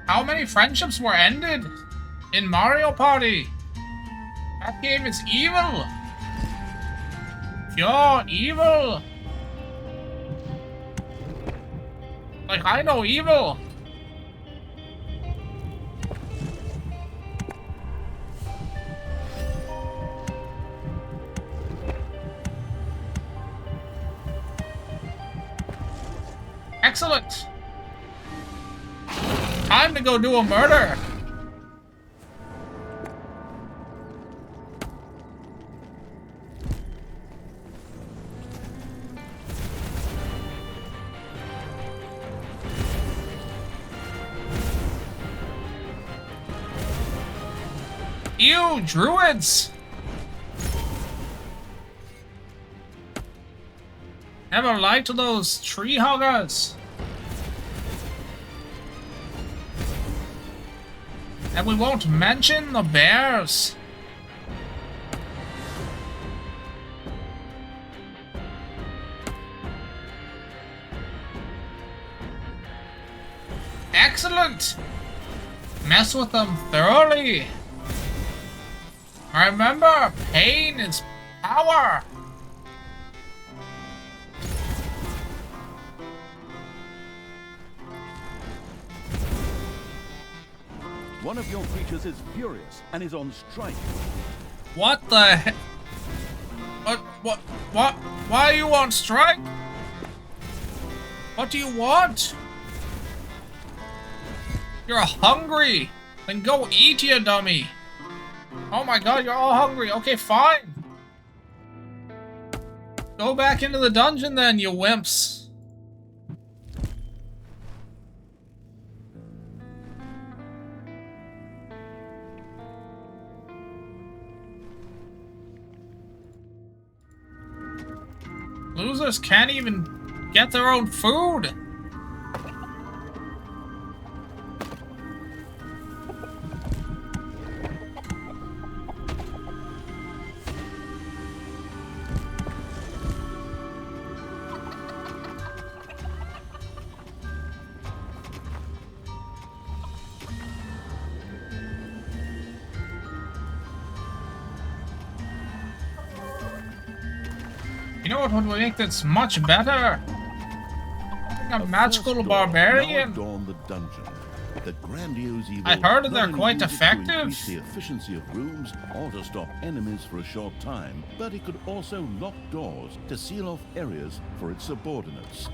How many friendships were ended in Mario Party? That game is evil! Pure evil! Like, I know evil! Excellent! Time to go do a murder! Ew, druids! Never liked those tree huggers. And we won't mention the bears. Excellent! Mess with them thoroughly. Remember, pain is power. One of your creatures is furious and is on strike. What the heck? What? Why are you on strike? What do you want? You're hungry. Then go eat, you dummy. Oh my god, you're all hungry. Okay, fine. Go back into the dungeon then, you wimps. Losers can't even get their own food. You know what would make this much better? A magical barbarian. The dungeon. The grandiose evil I heard that they're not quite only used it to effective. increase the efficiency of rooms or to stop enemies for a short time, but it could also lock doors to seal off areas for its subordinates.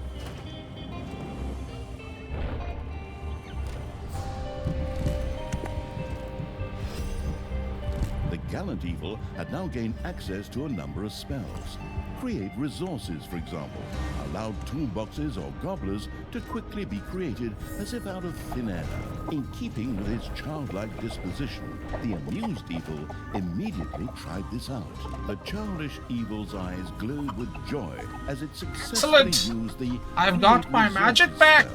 The gallant evil had now gained access to a number of spells. Create resources, for example, allowed toolboxes or gobblers to quickly be created as if out of thin air. In keeping with its childlike disposition, the amused evil immediately tried this out. The childish evil's eyes glowed with joy as it successfully used the I've got my magic back!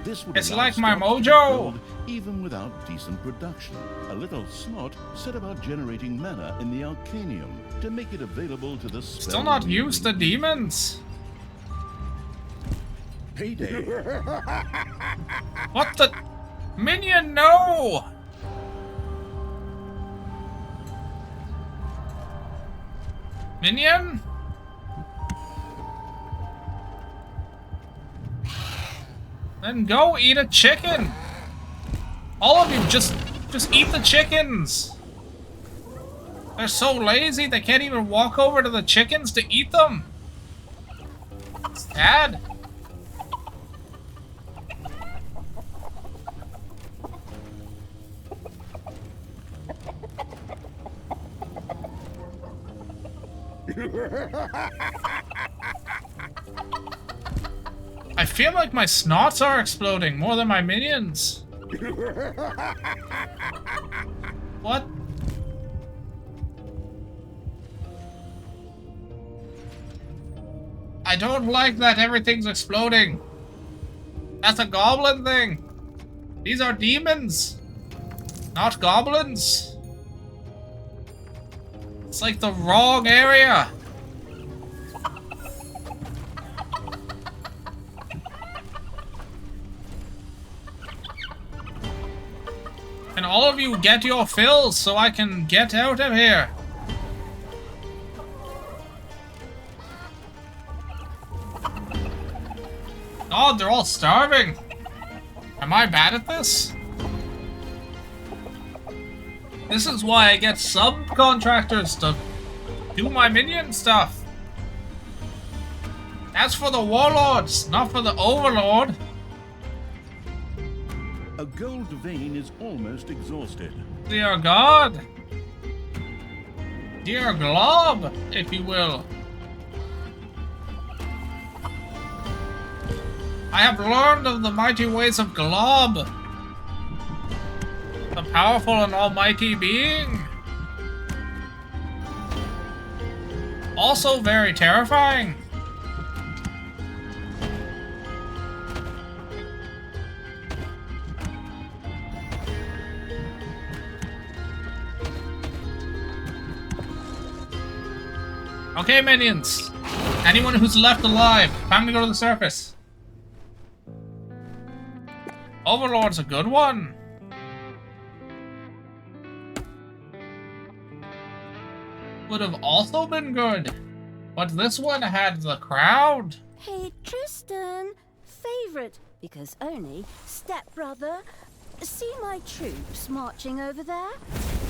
This would It's allow like my stock to mojo! build even without decent production. A little snot set about generating mana in the Arcanium to make it available to the Still not used to demons. Payday. What the? Minion, no! Minion? Then go eat a chicken! All of you, just eat the chickens! They're so lazy they can't even walk over to the chickens to eat them! Sad. I feel like my snots are exploding more than my minions. What? I don't like that everything's exploding. That's a goblin thing. These are demons, not goblins. It's like the wrong area. Can all of you get your fills so I can get out of here? God, they're all starving. Am I bad at this? This is why I get subcontractors to do my minion stuff. That's for the warlords, not for the overlord. A gold vein is almost exhausted. Dear God. Dear Glob, if you will. I have learned of the mighty ways of Glob. The powerful and almighty being. Also very terrifying. Okay, minions. Anyone who's left alive, time to go to the surface. Overlord's a good one. Would have also been good, but this one had the crowd. Hey, Tristan, favorite, because only stepbrother. See my troops marching over there?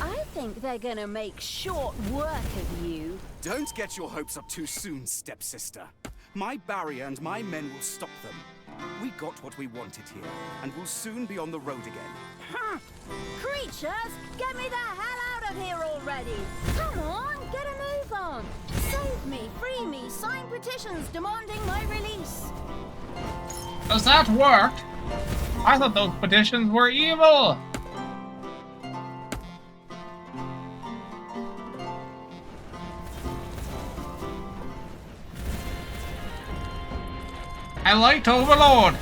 I think they're gonna make short work of you. Don't get your hopes up too soon, stepsister. My barrier and my men will stop them. We got what we wanted here, and we'll soon be on the road again. Creatures, get me the hell out of here already! ready. Come on, get a move on. Save me, free me, sign petitions demanding my release. Does that work? I thought those petitions were evil. I liked Overlord,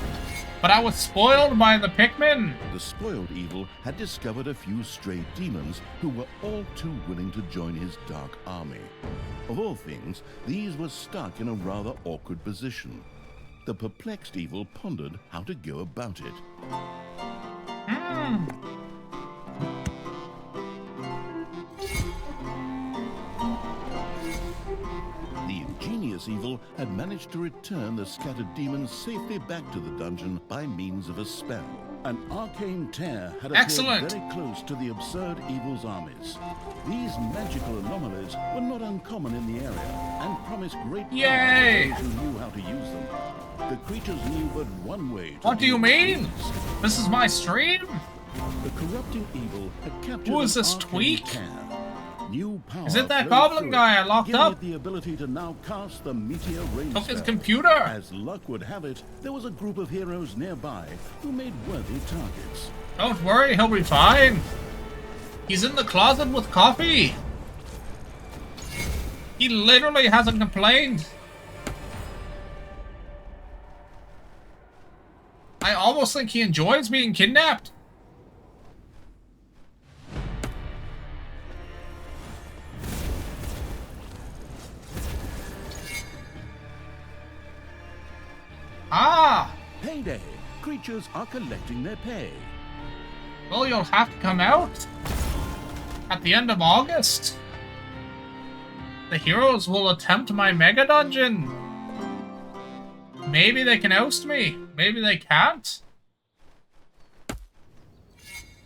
but I was spoiled by the Pikmin. The spoiled evil had discovered a few stray demons who were all too willing to join his dark army. Of all things, these were stuck in a rather awkward position. The perplexed evil pondered how to go about it. The ingenious evil had managed to return the scattered demons safely back to the dungeon by means of a spell. An arcane tear had appeared very close to the absurd evil's armies. These magical anomalies were not uncommon in the area and promised great power to those who knew how to use them. The creatures knew but one way to What do you mean? This is my stream? The corrupting evil had captured Who is this an Twlich? arcane tear. New power Is it that flowed goblin through guy it, I locked giving up? it the ability to now cast the meteor rain Took his spell. computer. As luck would have it, there was a group of heroes nearby who made worthy targets. Don't worry, he'll be fine. He's in the closet with coffee. He literally hasn't complained. I almost think he enjoys being kidnapped. Ah! Payday! Creatures are collecting their pay. Well, you'll have to come out at the end of August. The heroes will attempt my mega dungeon. Maybe they can oust me. Maybe they can't.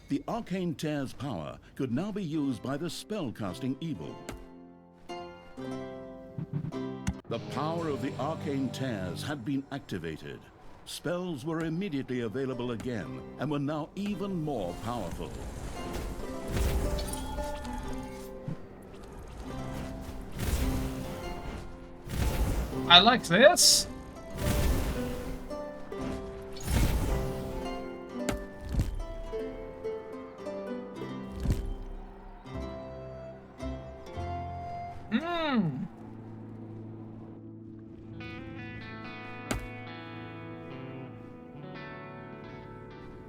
The arcane tear's power could now be used by the spellcasting evil. The power of the arcane tears had been activated. Spells were immediately available again and were now even more powerful. I like this.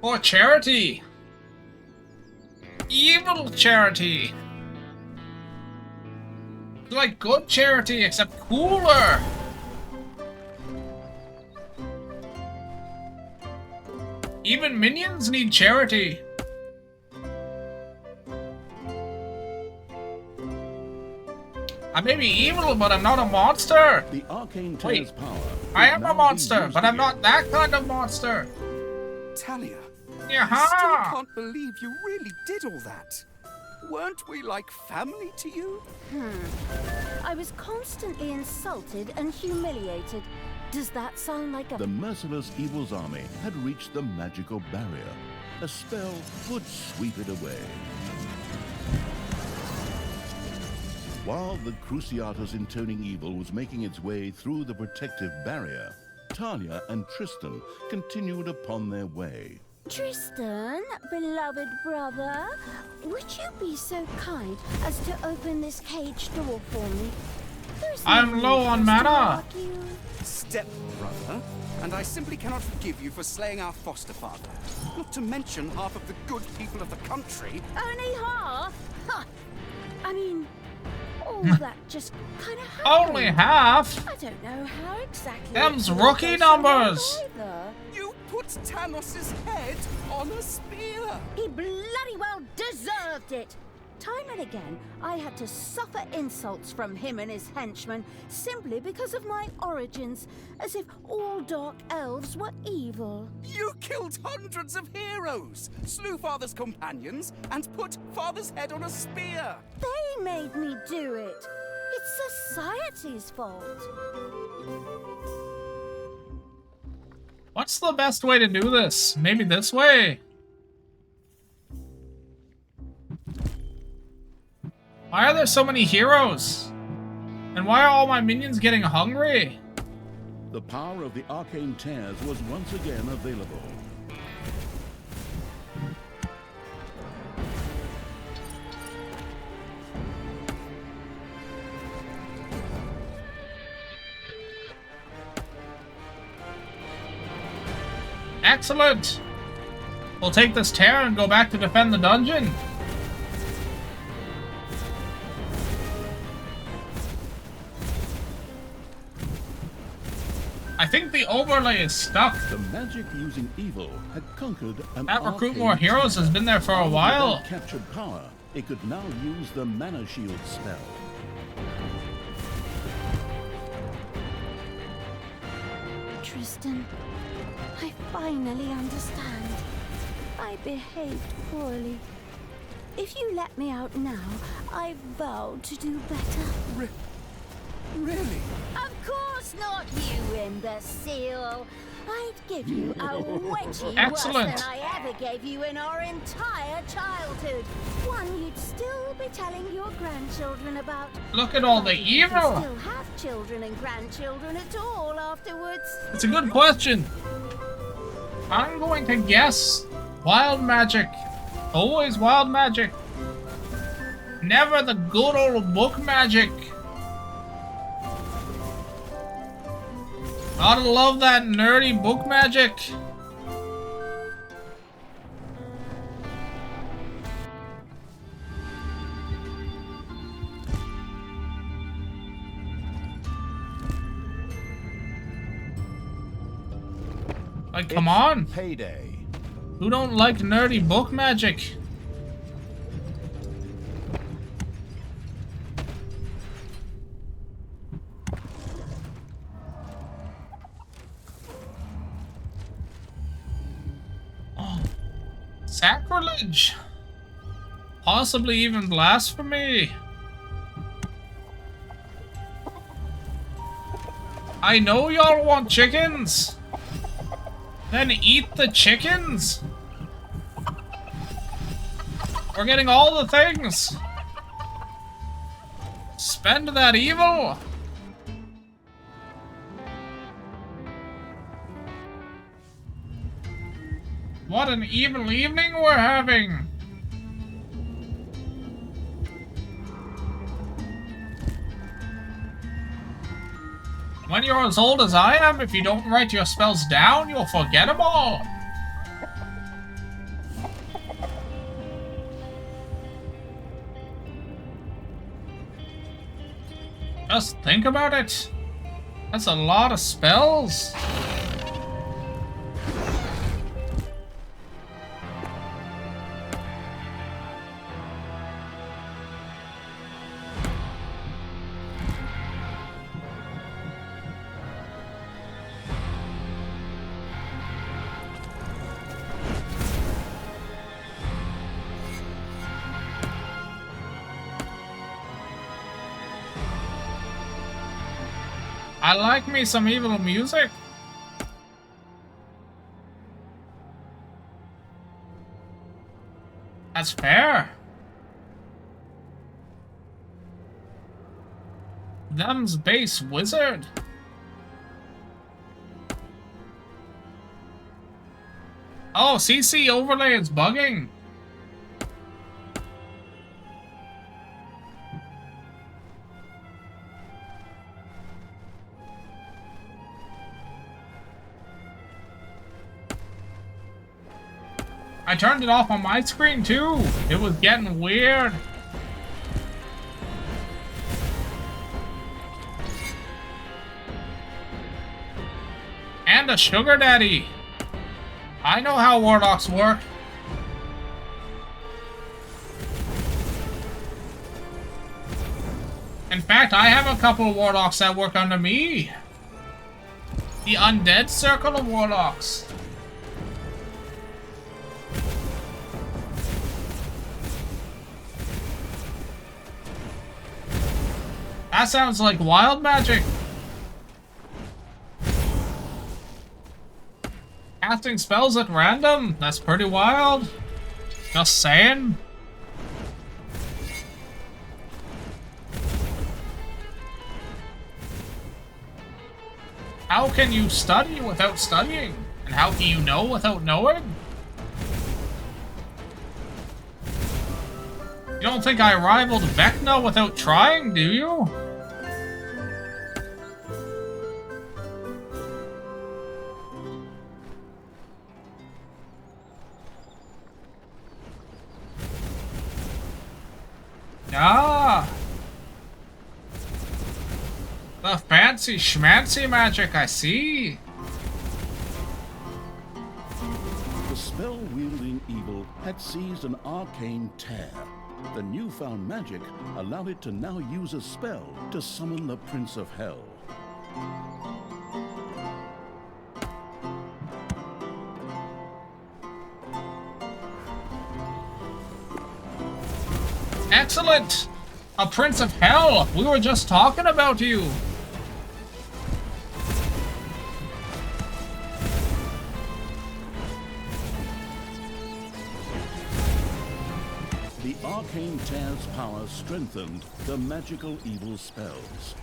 For charity. Evil charity. Like good charity, except cooler. Even minions need charity. I may be evil, but I'm not a monster. The arcane tear's power. I am a monster, but I'm not that kind of monster. Talia, Yaha! I still can't believe you really did all that. Weren't we like family to you? I was constantly insulted and humiliated. Does that sound like a... The merciless evil's army had reached the magical barrier. A spell would sweep it away. While the Cruciatus intoning evil was making its way through the protective barrier, Talia and Tristan continued upon their way. Tristan, beloved brother, would you be so kind as to open this cage door for me? I'm low on mana. Step brother, and I simply cannot forgive you for slaying our foster father. Not to mention half of the good people of the country. Only half? Huh. I mean, all that just kind of happened. Only half? I don't know how exactly. Them's rookie numbers. You put Tanos' head on a spear. He bloody well deserved it. Time and again, I had to suffer insults from him and his henchmen simply because of my origins, as if all dark elves were evil. You killed hundreds of heroes, slew Father's companions, and put Father's head on a spear. They made me do it. It's society's fault. What's the best way to do this? Maybe this way? Why are there so many heroes? And why are all my minions getting hungry? The power of the arcane tears was once again available. Excellent! We'll take this tear and go back to defend the dungeon. I think the overlay is stuck. The magic using evil had conquered an That recruit arcane more heroes tear. has been there for a while. With that captured power, it could now use the mana shield spell. Tristan, I finally understand. I behaved poorly. If you let me out now, I vow to do better. Really? Of course not, you imbecile. I'd give you a wedgie Excellent. worse than I ever gave you in our entire childhood. One you'd still be telling your grandchildren about. Look at all the But if you evil. still have children and grandchildren at all afterwards. It's a good question. I'm going to guess wild magic. Always wild magic. Never the good old book magic. Gotta love that nerdy book magic. Like, come on. Payday. Who don't like nerdy book magic? Oh, sacrilege. Possibly even blasphemy. I know y'all want chickens. Then eat the chickens. We're getting all the things. Spend that evil. What an evil evening we're having. When you're as old as I am, if you don't write your spells down, you'll forget them all. Just think about it. That's a lot of spells. I like me some evil music. That's fair. Them's base wizard. Oh, CC overlay is bugging. I turned it off on my screen too. It was getting weird. And a sugar daddy. I know how warlocks work. In fact, I have a couple of warlocks that work under me. The undead circle of warlocks. That sounds like wild magic. Casting spells at random? That's pretty wild. Just saying. How can you study without studying? And how can you know without knowing? You don't think I rivaled Vecna without trying, do you? Ah! The fancy schmancy magic, I see. The spell-wielding evil had seized an arcane tear. The newfound magic allowed it to now use a spell to summon the Prince of Hell. Excellent! A Prince of Hell! We were just talking about you! The arcane tear's power strengthened the magical evil spells.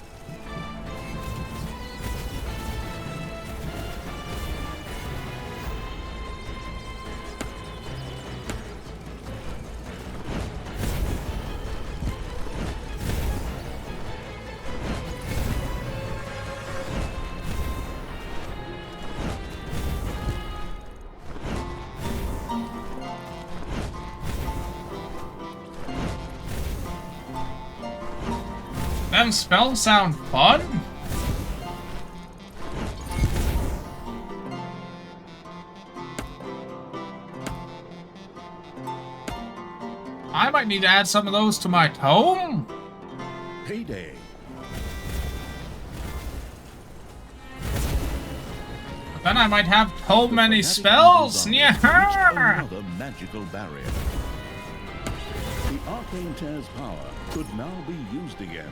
Them spells sound fun? I might need to add some of those to my tome. Payday. But then I might have so many spells. Yeah. Another magical barrier. The arcane tear's power could now be used again.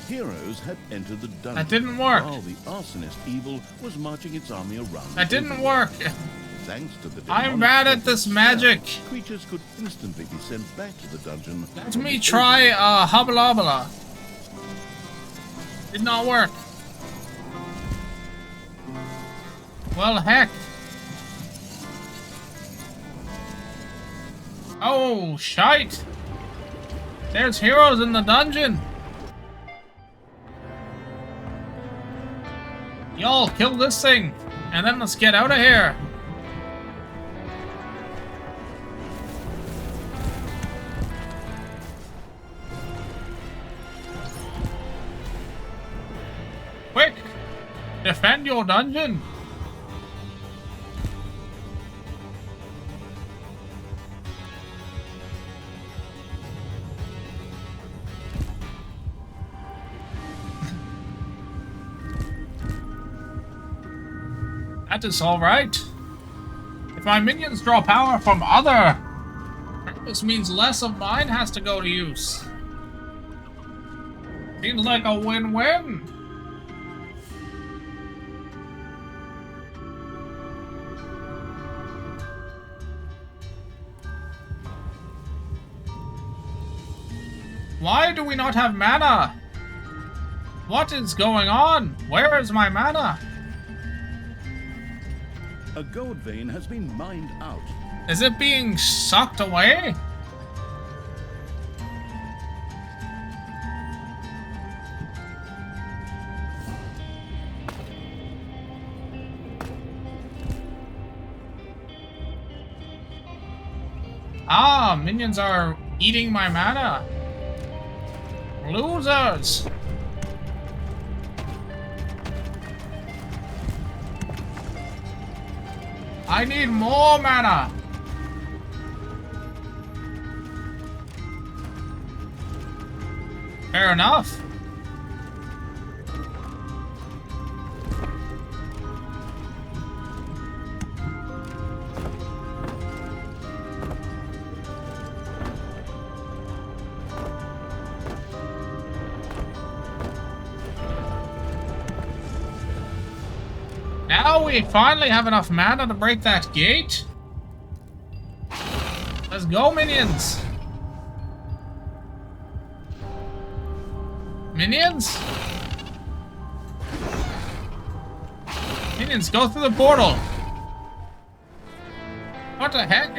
Heroes had entered the dungeon. That didn't work. While the arsonist evil was marching its army around. That didn't work. Thanks to the I'm bad at this magic. Creatures could instantly be sent back to the dungeon. Let me try Hubbalabala. Did not work. Well, heck. Oh, shite. There's heroes in the dungeon. Y'all kill this thing, and then let's get out of here. Quick! Defend your dungeon! That is alright. If my minions draw power from other, this means less of mine has to go to use. Seems like a win-win. Why do we not have mana? What is going on? Where is my mana? A gold vein has been mined out. Is it being sucked away? Ah, minions are eating my mana. Losers! I need more mana! Fair enough. Now we finally have enough mana to break that gate. Let's go, minions. Minions? Minions, go through the portal. What the heck?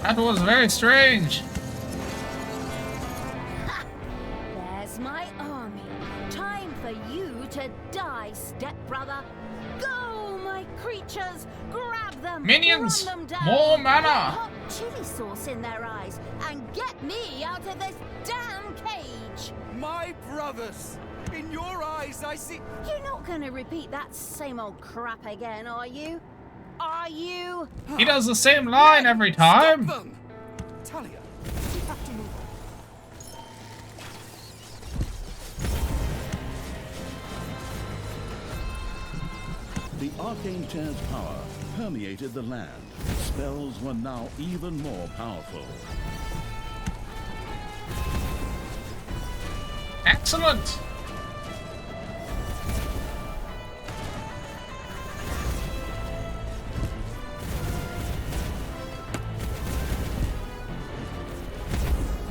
That was very strange. Ha! There's my army. Time for you to die, stepbrother. Go, my creatures! Grab them! Minions! Run them down, More mana! put hot chili sauce in their eyes, and get me out of this damn cage! My brothers! In your eyes, I see... You're not gonna repeat that same old crap again, are you? Are you? He does the same line every time. Stop them! Talia, you have to move on. The arcane chair's power permeated the land. Spells were now even more powerful. Excellent.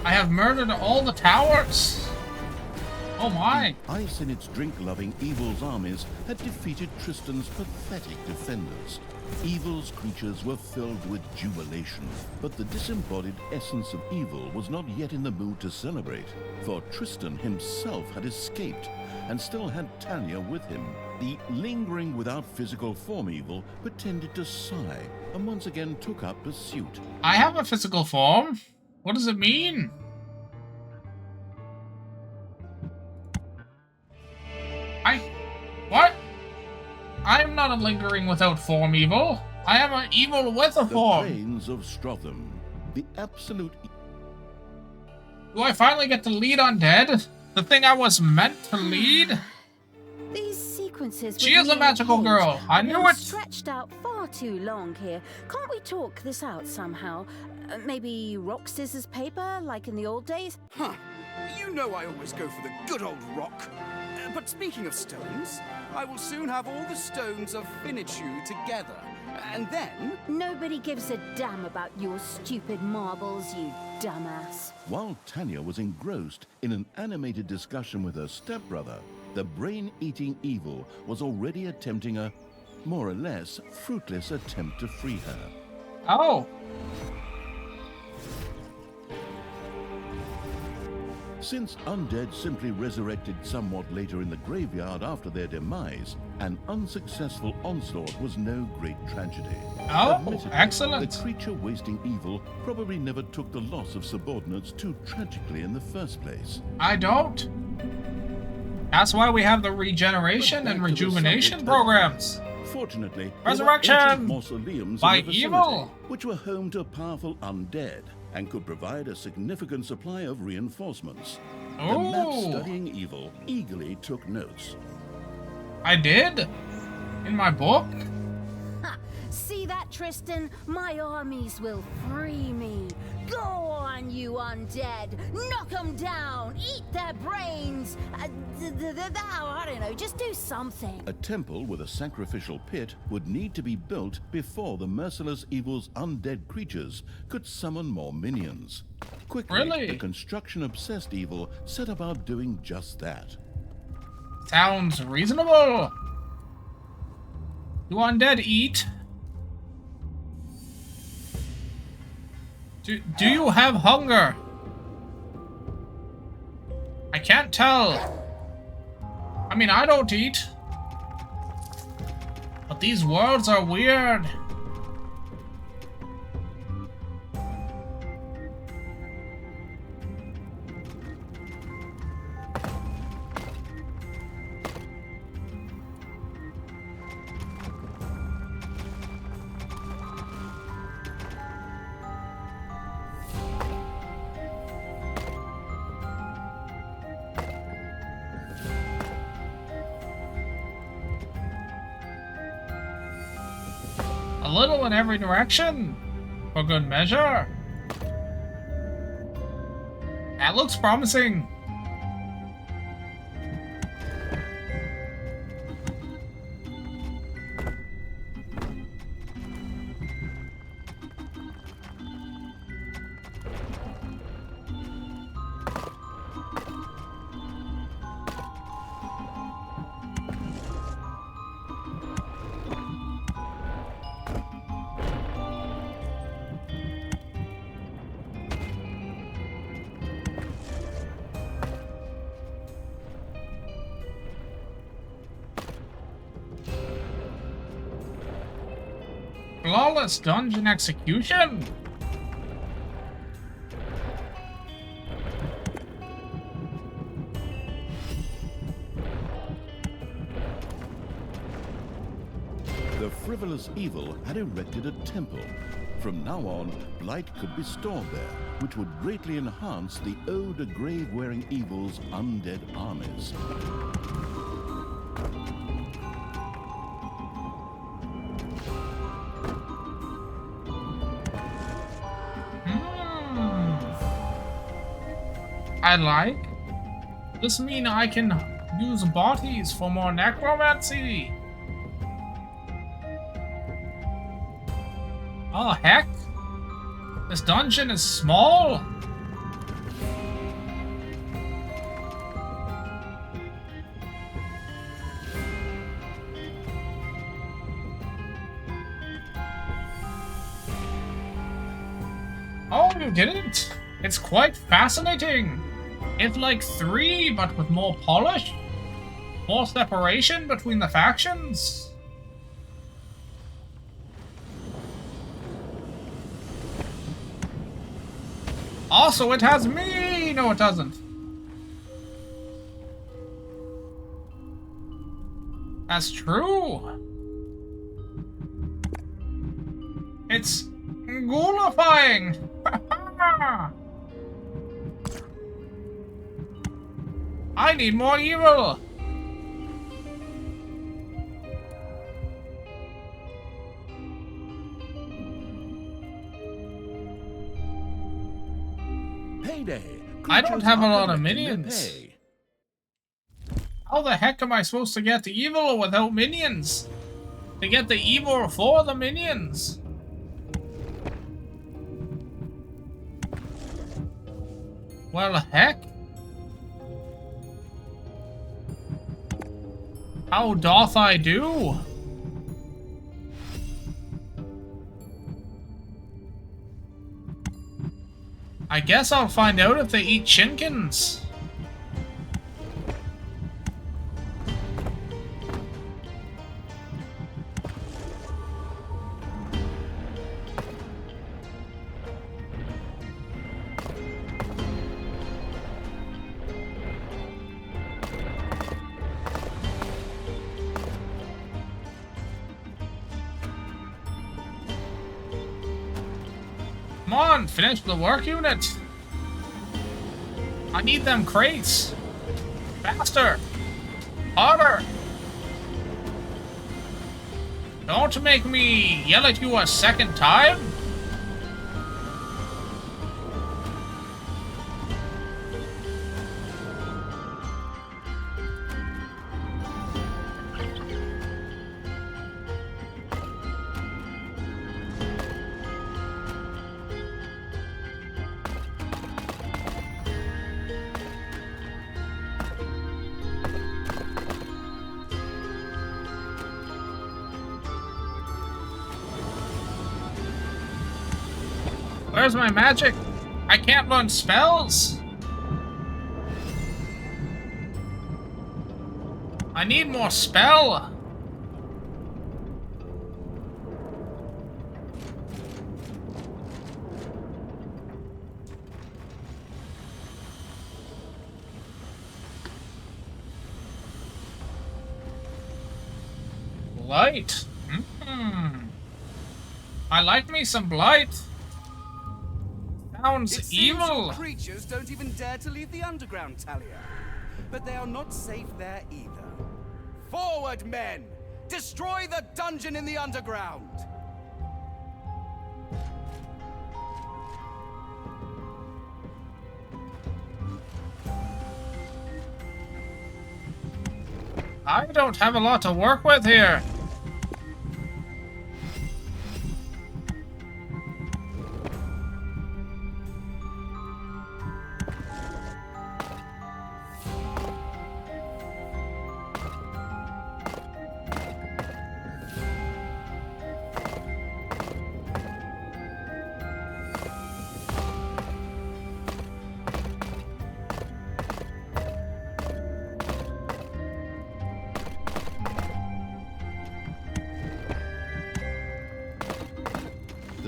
I have murdered all the towers. Oh my. Ice in its drink-loving Evil's armies had defeated Tristan's pathetic defenders. Evil's creatures were filled with jubilation, but the disembodied essence of Evil was not yet in the mood to celebrate, for Tristan himself had escaped and still had Talia with him. The lingering without physical form Evil pretended to sigh and once again took up pursuit. I have a physical form. What does it mean? What? I'm not a lingering without form evil. I am an evil with a form. The plains of Strotham, the absolute... Do I finally get to lead undead? The thing I was meant to lead? These sequences. She is a magical girl. I knew it. Stretched out far too long here. Can't we talk this out somehow? Maybe rock, scissors, paper, like in the old days? Huh. You know I always go for the good old rock. But speaking of stones, I will soon have all the stones of Finichu together. And then... Nobody gives a damn about your stupid marbles, you dumbass. While Tanya was engrossed in an animated discussion with her stepbrother, the brain-eating Evil was already attempting a, more or less, fruitless attempt to free her. Oh. Since undead simply resurrected somewhat later in the graveyard after their demise, an unsuccessful onslaught was no great tragedy. Oh, Admittedly, excellent. The creature-wasting Evil probably never took the loss of subordinates too tragically in the first place. I don't. That's why we have the regeneration and rejuvenation programs. Fortunately, Resurrection there were ancient mausoleums by in the vicinity, evil, which were home to powerful undead and could provide a significant supply of reinforcements. The map-studying Evil eagerly took notes. I did? In my book? Ha! See that, Tristan? My armies will free me. Go on, you undead! Knock them down! Eat their brains! I don't know, just do something. A temple with a sacrificial pit would need to be built before the merciless Evil's undead creatures could summon more minions. Quickly, Really? the construction-obsessed Evil set about doing just that. Sounds reasonable. Do undead eat? Do you have hunger? I can't tell. I mean, I don't eat. But these worlds are weird. A little in every direction, for good measure. That looks promising. Flawless dungeon execution. The frivolous evil had erected a temple. From now on, blight could be stored there, which would greatly enhance the ode to grave-wearing evil's undead armies. I like. This means I can use bodies for more necromancy. Oh heck! This dungeon is small. Oh, you didn't? It's quite fascinating. It's like 3, but with more polish. More separation between the factions. Also, it has me! No, it doesn't. That's true. It's ghoulifying. I need more evil. Payday. I don't have a lot of Creatures are minions. pay. How the heck am I supposed to get the evil without minions? To get the evil for the minions? Well, heck. How doth I do? I guess I'll find out if they eat chinkins. Come on, finish the work unit. I need them crates. Faster. Harder. Don't make me yell at you a second time. Where's my magic? I can't learn spells. I need more spell. Blight. I like me some blight. Sounds It seems evil. your creatures don't even dare to leave the underground, Talia. But they are not safe there either. Forward, men! Destroy the dungeon in the underground! I don't have a lot to work with here.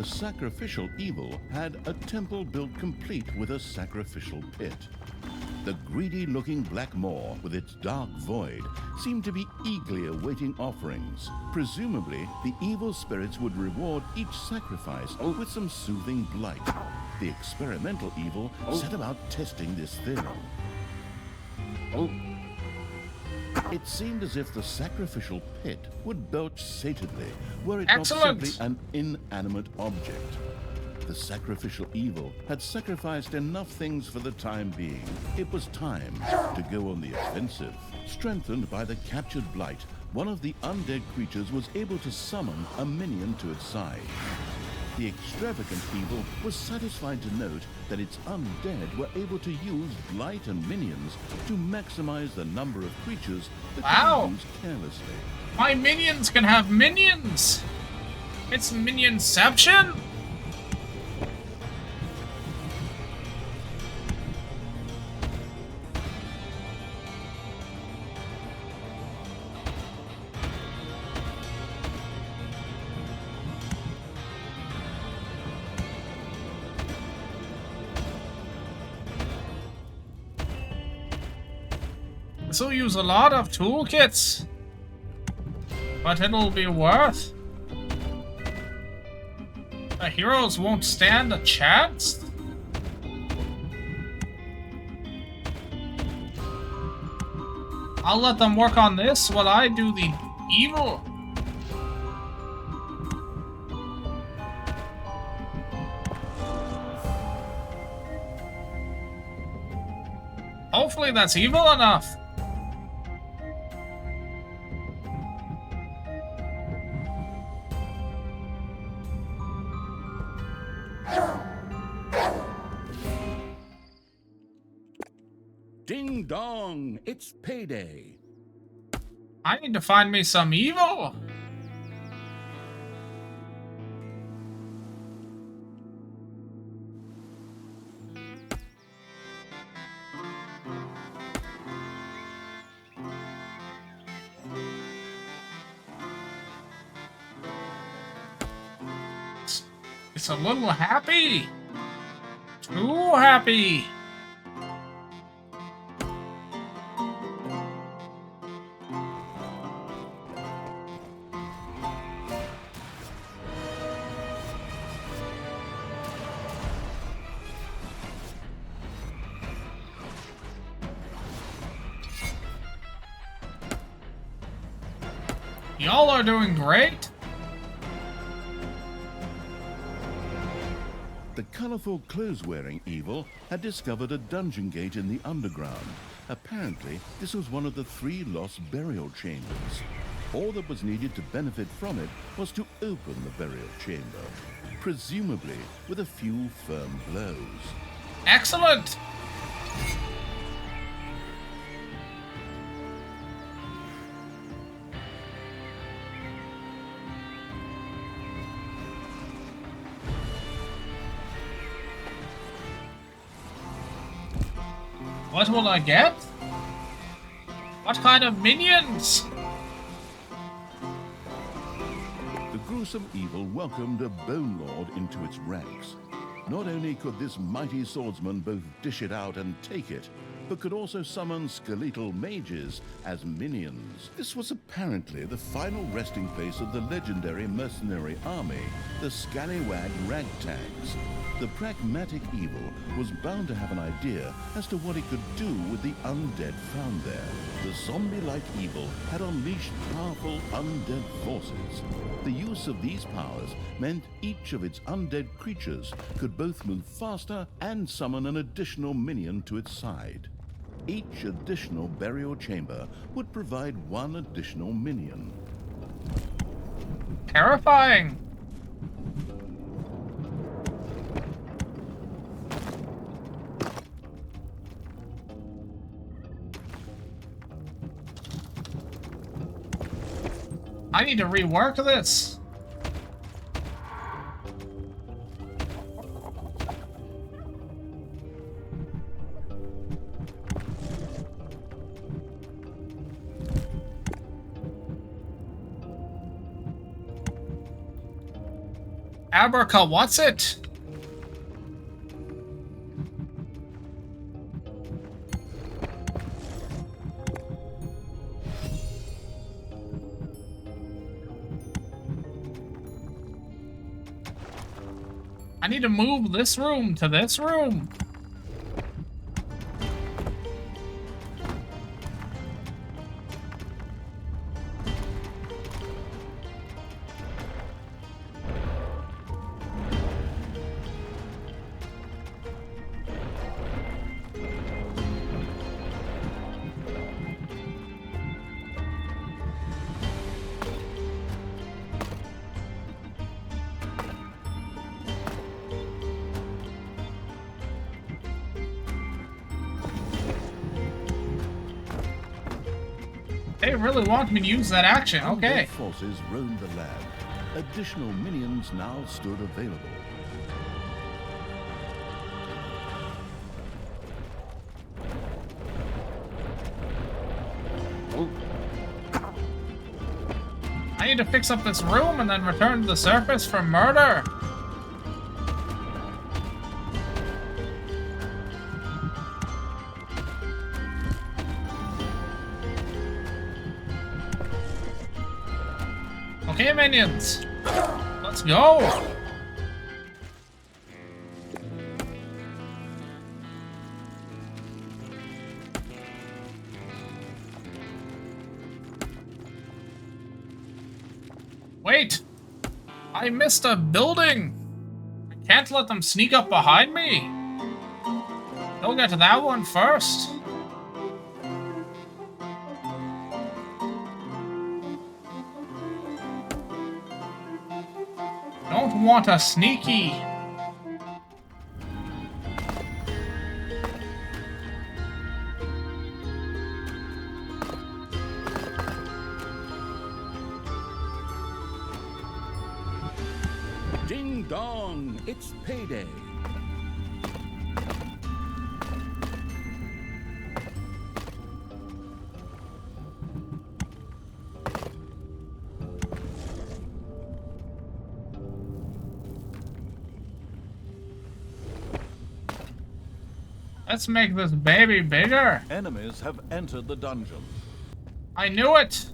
the sacrificial evil had a temple built complete with a sacrificial pit. The greedy-looking black maw with its dark void seemed to be eagerly awaiting offerings. Presumably, the evil spirits would reward each sacrifice with some soothing blight. The experimental evil set about testing this theory. It seemed as if the sacrificial pit would belch satedly were it not simply an inanimate object. The sacrificial evil had sacrificed enough things for the time being. It was time to go on the offensive. Strengthened by the captured blight, one of the undead creatures was able to summon a minion to its side. The extravagant evil was satisfied to note that its undead were able to use blight and minions to maximize the number of creatures that could be used carelessly. My minions can have minions! It's minionception! This will use a lot of toolkits, but it'll be worth. The heroes won't stand a chance. I'll let them work on this while I do the evil. Hopefully that's evil enough. Ding dong, it's payday. I need to find me some evil. It's a little happy. Too happy. Y'all are doing great. The colorful clothes-wearing evil had discovered a dungeon gate in the underground. Apparently, this was one of the 3 lost burial chambers. All that was needed to benefit from it was to open the burial chamber, presumably with a few firm blows. Excellent! What will I get? What kind of minions? The gruesome evil welcomed a Bone Lord into its ranks. Not only could this mighty swordsman both dish it out and take it, but could also summon skeletal mages as minions. This was apparently the final resting place of the legendary mercenary army, the Scallywag Ragtags. The pragmatic evil was bound to have an idea as to what it could do with the undead found there. The zombie-like evil had unleashed powerful undead forces. The use of these powers meant each of its undead creatures could both move faster and summon an additional minion to its side. Each additional burial chamber would provide 1 additional minion. Terrifying! I need to rework this. Abraca, what's it? I need to move this room to this room. They really want me to use that action, okay. Undead forces roamed the land. Additional minions now stood available. I need to fix up this room and then return to the surface for murder. Okay, minions, let's go. Wait, I missed a building. I can't let them sneak up behind me. They'll get to that one first. Don't want a sneaky. Ding dong, it's payday. Let's make this baby bigger. Enemies have entered the dungeon. I knew it.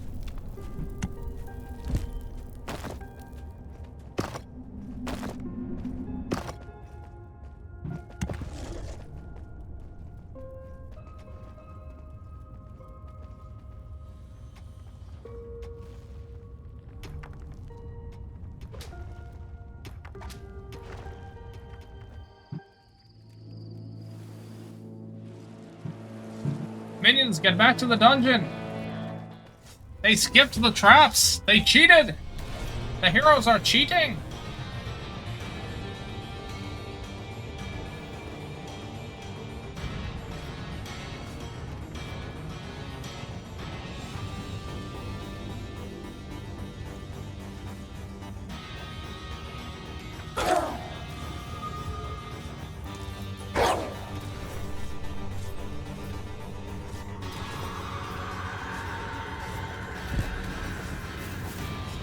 Minions, get back to the dungeon. They skipped the traps. They cheated. The heroes are cheating.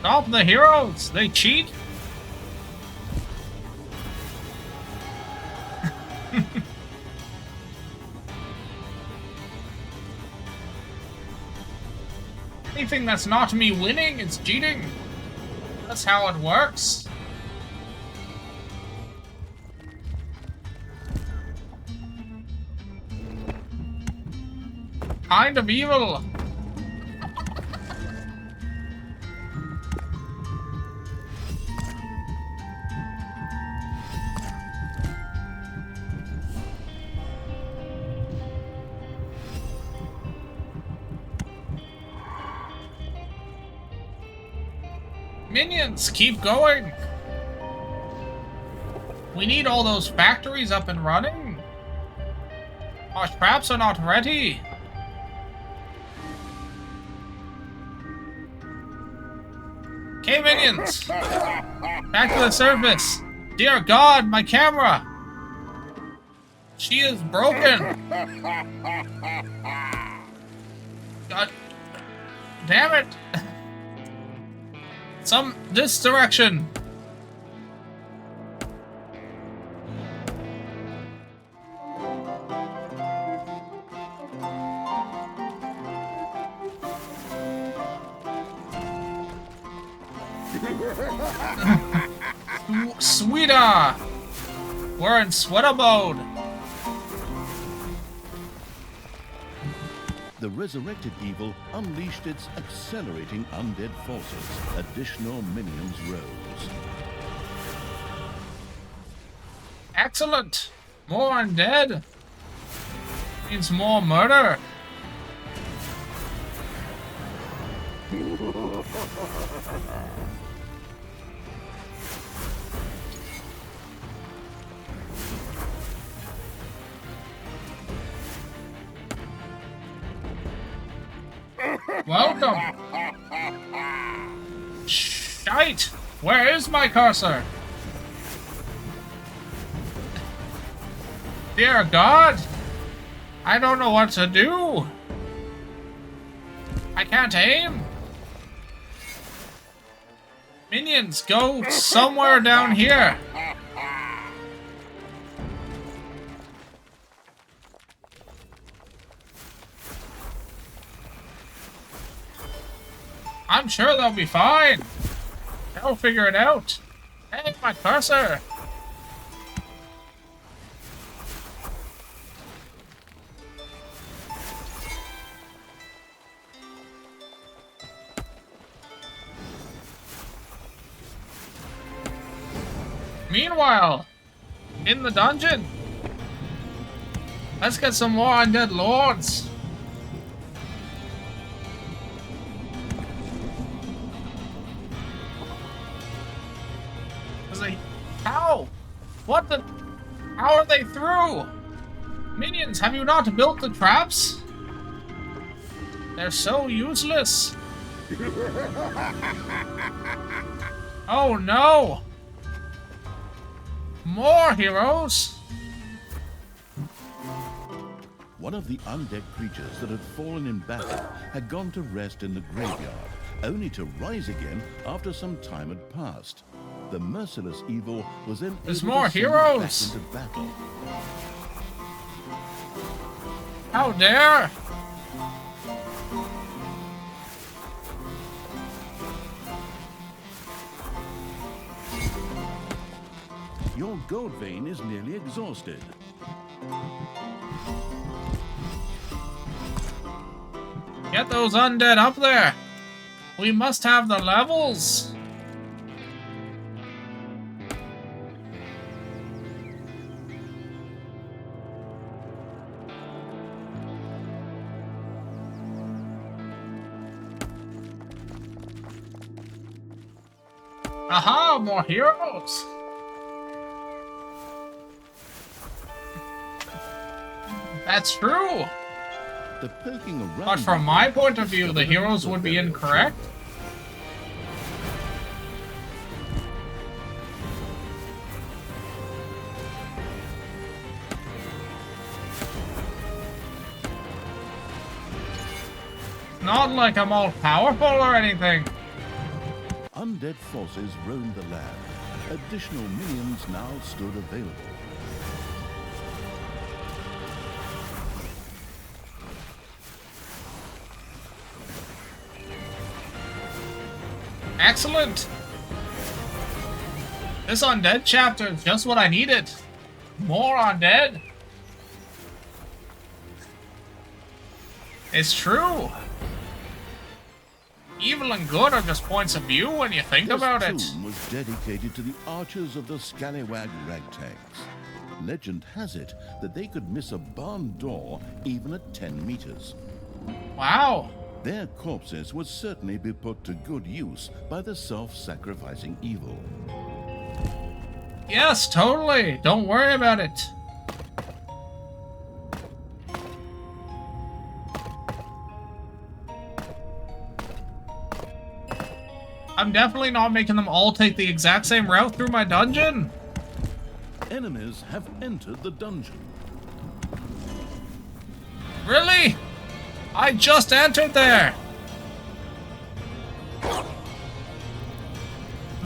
Stop the heroes! They cheat! Anything that's not me winning, it's cheating. That's how it works. Kind of evil. Minions, keep going! We need all those factories up and running. Our traps are not ready. Okay, minions! Back to the surface! Dear God, my camera! She is broken! God damn it! This direction. Sweeter! We're in sweater mode. The resurrected evil unleashed its accelerating undead forces. Additional minions rose. Excellent! More undead. Means more murder. Welcome. Shite! Where is my cursor? Dear God! I don't know what to do. I can't aim. Minions, go somewhere down here. I'm sure they'll be fine. They'll figure it out. Hey, my cursor. Meanwhile, in the dungeon, let's get some more undead lords. How? What the? How are they through? Minions, have you not built the traps? They're so useless. Oh no! More heroes! One of the undead creatures that had fallen in battle had gone to rest in the graveyard, only to rise again after some time had passed. The merciless evil was then There's able more to send it heroes! back into battle. How dare! Your gold vein is nearly exhausted. Get those undead up there! We must have the levels! Aha! More heroes! That's true! The poking around. But from my point of view, the heroes would be incorrect. Not like I'm all powerful or anything. Undead forces roamed the land. Additional minions now stood available. Excellent! This undead chapter is just what I needed. More undead. It's true. Evil and good are just points of view when you think about it. This tomb was dedicated to the archers of the Scallywag Ragtags. Legend has it that they could miss a barn door even at 10 meters. Wow. Their corpses would certainly be put to good use by the self-sacrificing evil. Yes, totally. Don't worry about it. I'm definitely not making them all take the exact same route through my dungeon. Enemies have entered the dungeon. Really? I just entered there.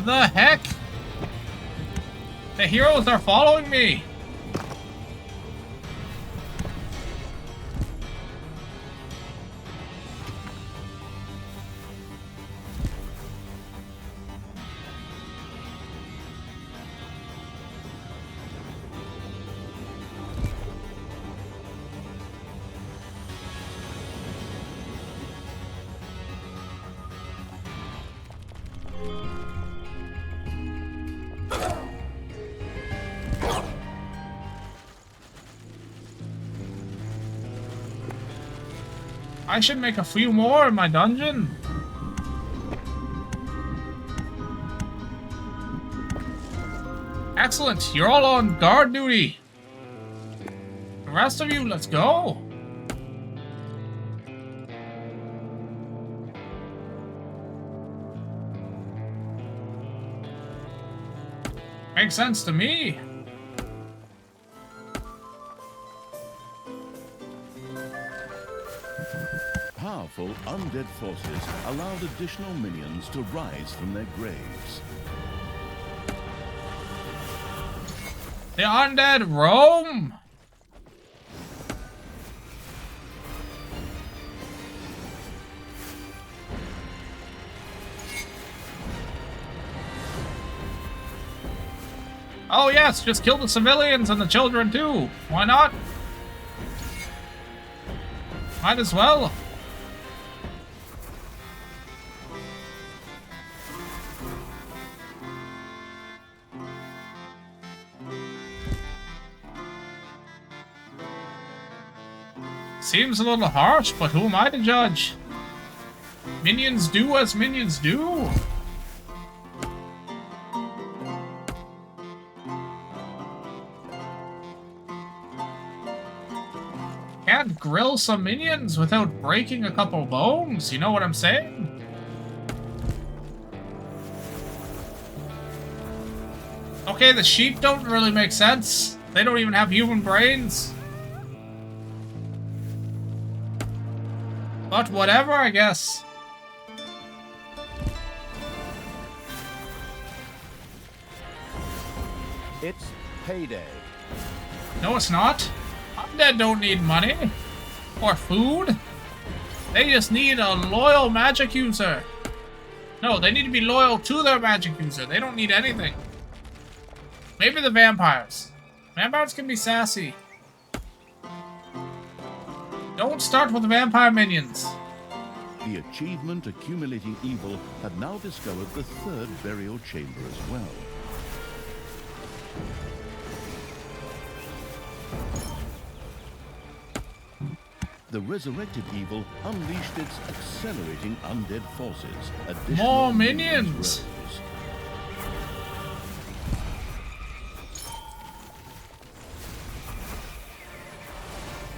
The heck? The heroes are following me. I should make a few more in my dungeon. Excellent, you're all on guard duty. The rest of you, let's go. Makes sense to me. Powerful undead forces allowed additional minions to rise from their graves. The undead roam. Oh yes, just kill the civilians and the children too. Why not? Might as well. Seems a little harsh, but who am I to judge? Minions do as minions do. Can't grill some minions without breaking a couple bones, you know what I'm saying? Okay, the sheep don't really make sense. They don't even have human brains. But whatever, I guess. It's payday. No, it's not. Undead don't need money. Or food. They just need a loyal magic user. No, they need to be loyal to their magic user. They don't need anything. Maybe the vampires. Vampires can be sassy. Don't start with the vampire minions. The achievement Accumulating Evil had now discovered the third burial chamber as well. The resurrected evil unleashed its accelerating undead forces. Additional More minions! rose.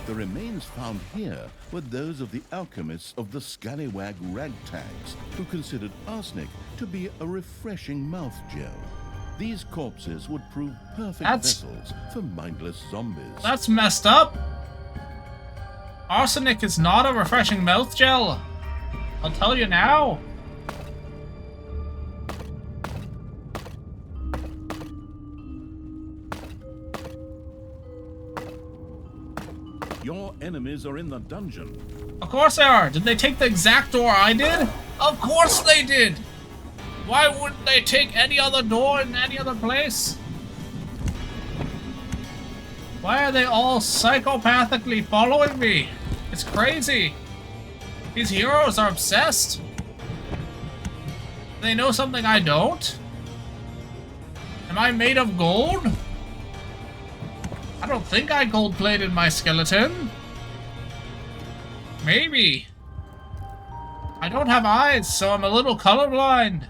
The remains found here were those of the alchemists of the scallywag ragtags, who considered arsenic to be a refreshing mouth gel. These corpses would prove perfect vessels for mindless zombies. That's messed up. Arsenic is not a refreshing mouth gel. I'll tell you now. Your enemies are in the dungeon. Of course they are. Did they take the exact door I did? Of course they did. Why wouldn't they take any other door in any other place? Why are they all psychopathically following me? It's crazy. These heroes are obsessed. They know something I don't? Am I made of gold? I don't think I gold-plated my skeleton. Maybe. I don't have eyes, so I'm a little colorblind.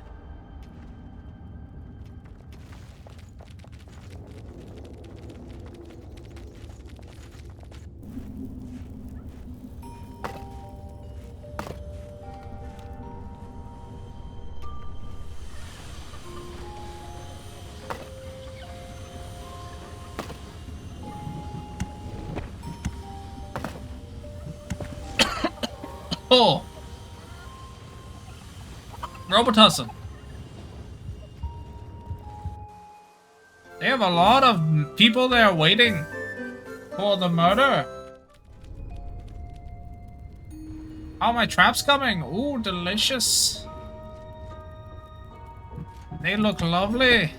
Oh. Robitussin. They have a lot of people there waiting for the murder. How are my traps coming? Ooh, delicious. They look lovely.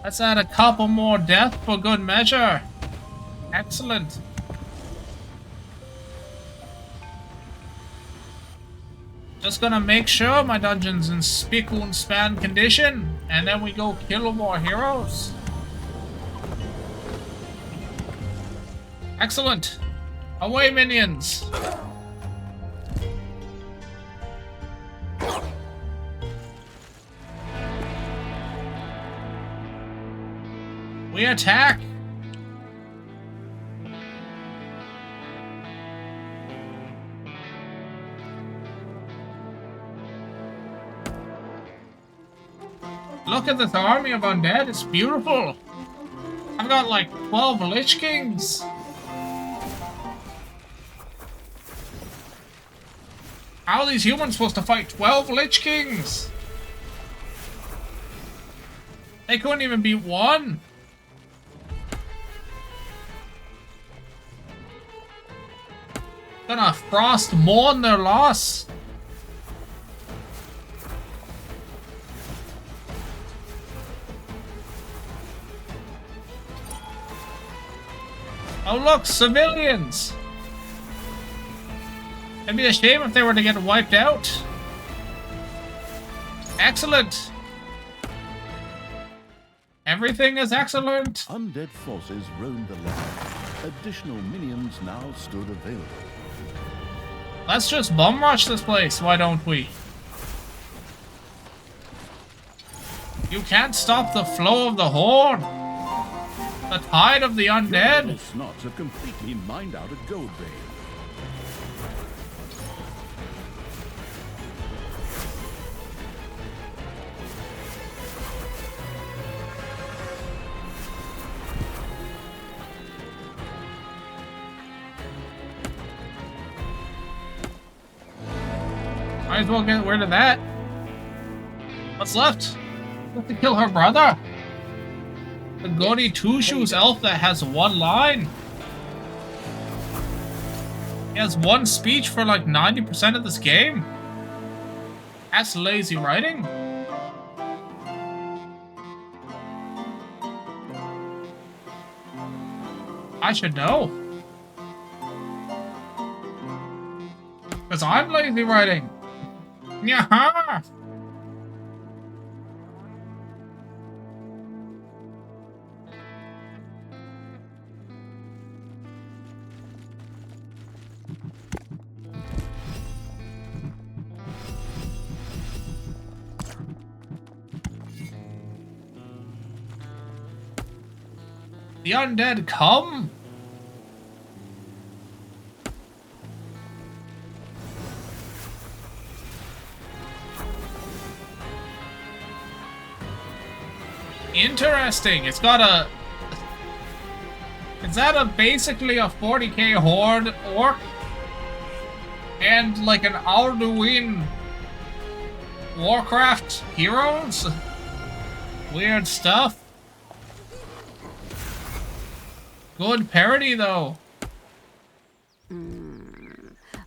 Let's add a couple more death for good measure. Excellent. Just gonna make sure my dungeon's in spick and span condition, and then we go kill more heroes. Excellent. Away, minions! We attack! Look at this army of undead, it's beautiful! I've got like 12 Lich Kings! How are these humans supposed to fight 12 Lich Kings? They couldn't even beat one! Gonna frost mourn their loss! Oh look, civilians! It'd be a shame if they were to get wiped out. Excellent! Everything is excellent! Undead forces roamed the land. Additional minions now stood available. Let's just bum rush this place, why don't we? You can't stop the flow of the horde! The tide of the undead! The snots have completely mined out a gold vein. Might as well get rid of that. What's left? We have to kill her brother. The gaudy two-shoes elf that has one line. He has one speech for like 90% of this game. That's lazy writing. I should know. Because I'm lazy writing. Yaha! The undead come? Interesting. It's got a... Is that basically a 40k horde orc? And like an Alduin Warcraft heroes? Weird stuff. Good parody, though.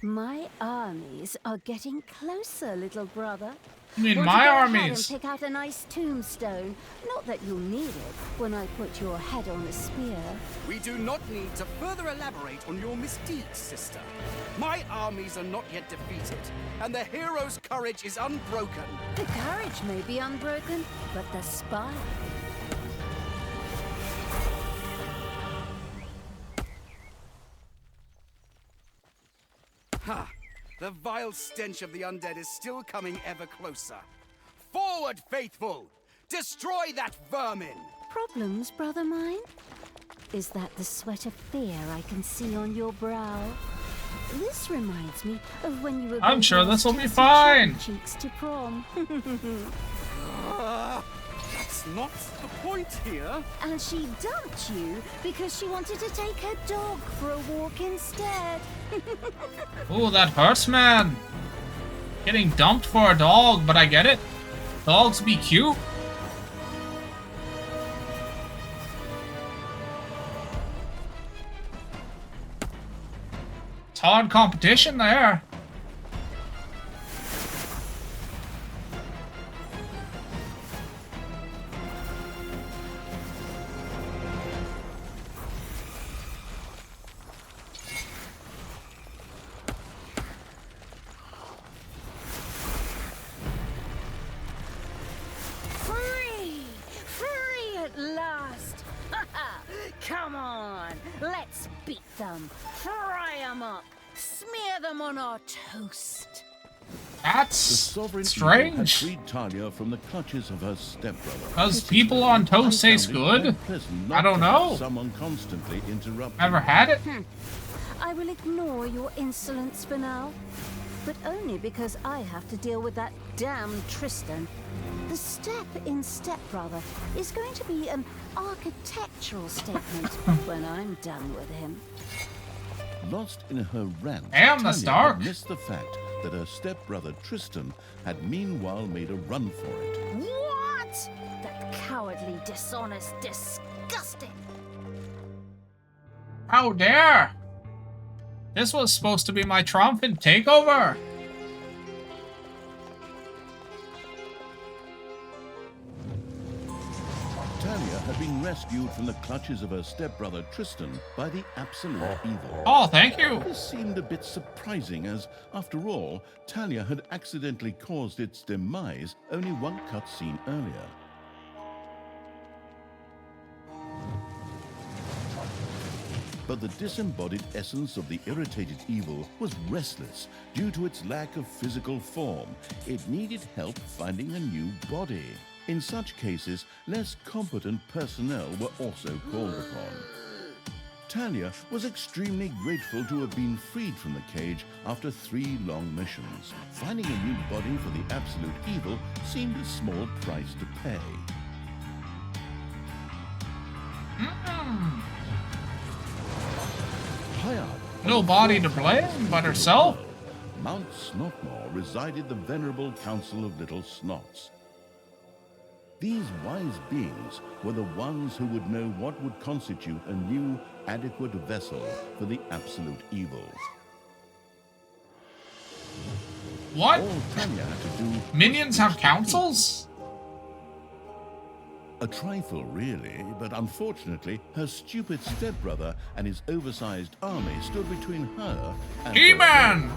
My armies are getting closer, little brother. You mean Want my to go ahead armies? and pick out a nice tombstone. Not that you'll need it when I put your head on a spear. We do not need to further elaborate on your misdeeds, sister. My armies are not yet defeated, and the hero's courage is unbroken. The courage may be unbroken, but the spine. Ha! The vile stench of the undead is still coming ever closer. Forward, faithful! Destroy that vermin! Problems, brother mine? Is that the sweat of fear I can see on your brow? This reminds me of when you were I'm going sure to this will be Chelsea fine. Cheeks to prom. That's not the point here. And she dumped you because she wanted to take her dog for a walk instead. Ooh, that hurts, man. Getting dumped for a dog, but I get it. Dogs be cute. It's hard competition there. Free at last. Come on, let's beat them. Fry 'em jam on our toast. That's The sovereign strange. evil had freed Talia from the clutches of her stepbrother. Because people on toast taste good? I don't know. Someone constantly interrupting. Never had it? I will ignore your insolence for now, but only because I have to deal with that damn Tristan. The step in stepbrother is going to be an architectural statement when I'm done with him. Lost in her rant, Damn, that's Talia dark. had missed the fact that her stepbrother Tristan had meanwhile made a run for it. What? That cowardly, dishonest, disgusting. How dare! This was supposed to be my triumphant takeover! Talia had been rescued from the clutches of her stepbrother Tristan by the absolute evil. Oh, thank you! This seemed a bit surprising as, after all, Talia had accidentally caused its demise only one cutscene earlier. But the disembodied essence of the irritated evil was restless due to its lack of physical form. It needed help finding a new body. In such cases, less competent personnel were also called upon. Talia was extremely grateful to have been freed from the cage after 3 long missions. Finding a new body for the absolute evil seemed a small price to pay. High up, No body to blame but herself. Mount Snotmore resided the venerable Council of Little Snots. These wise beings were the ones who would know what would constitute a new, adequate vessel for the absolute evil. What? All Talia had to do... Minions have councils? A trifle, really, but unfortunately, her stupid stepbrother and his oversized army stood between her and... He-Man!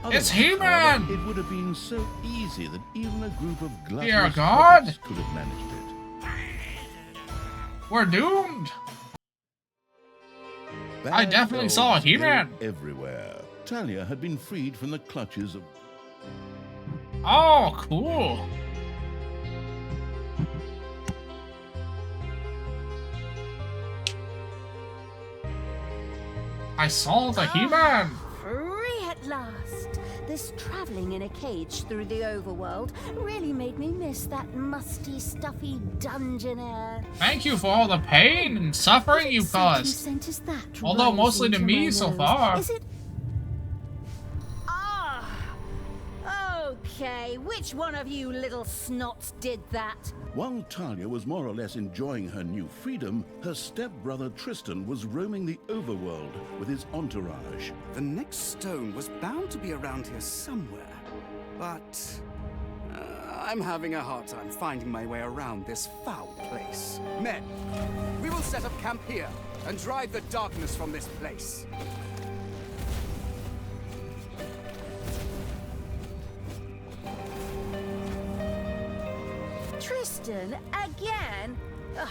Otherwise, It's He-Man! however, it would have been so easy that even a group of Dear gluttonous God! puppets could have managed it. We're doomed! I definitely saw a elves He-Man. go everywhere. Talia had been freed from the clutches of... Oh, cool. I saw the He-Man. Free at last. This traveling in a cage through the overworld really made me miss that musty, stuffy dungeon air. Thank you for all the pain and suffering What you've exciting caused. scent is that Although mostly to rising me my so nose? far. Is it? Ah. Okay, which one of you little snots did that? While Talia was more or less enjoying her new freedom, her stepbrother Tristan was roaming the overworld with his entourage. The next stone was bound to be around here somewhere, but I'm having a hard time finding my way around this foul place. Men, we will set up camp here and drive the darkness from this place. Tristan, again? Ugh,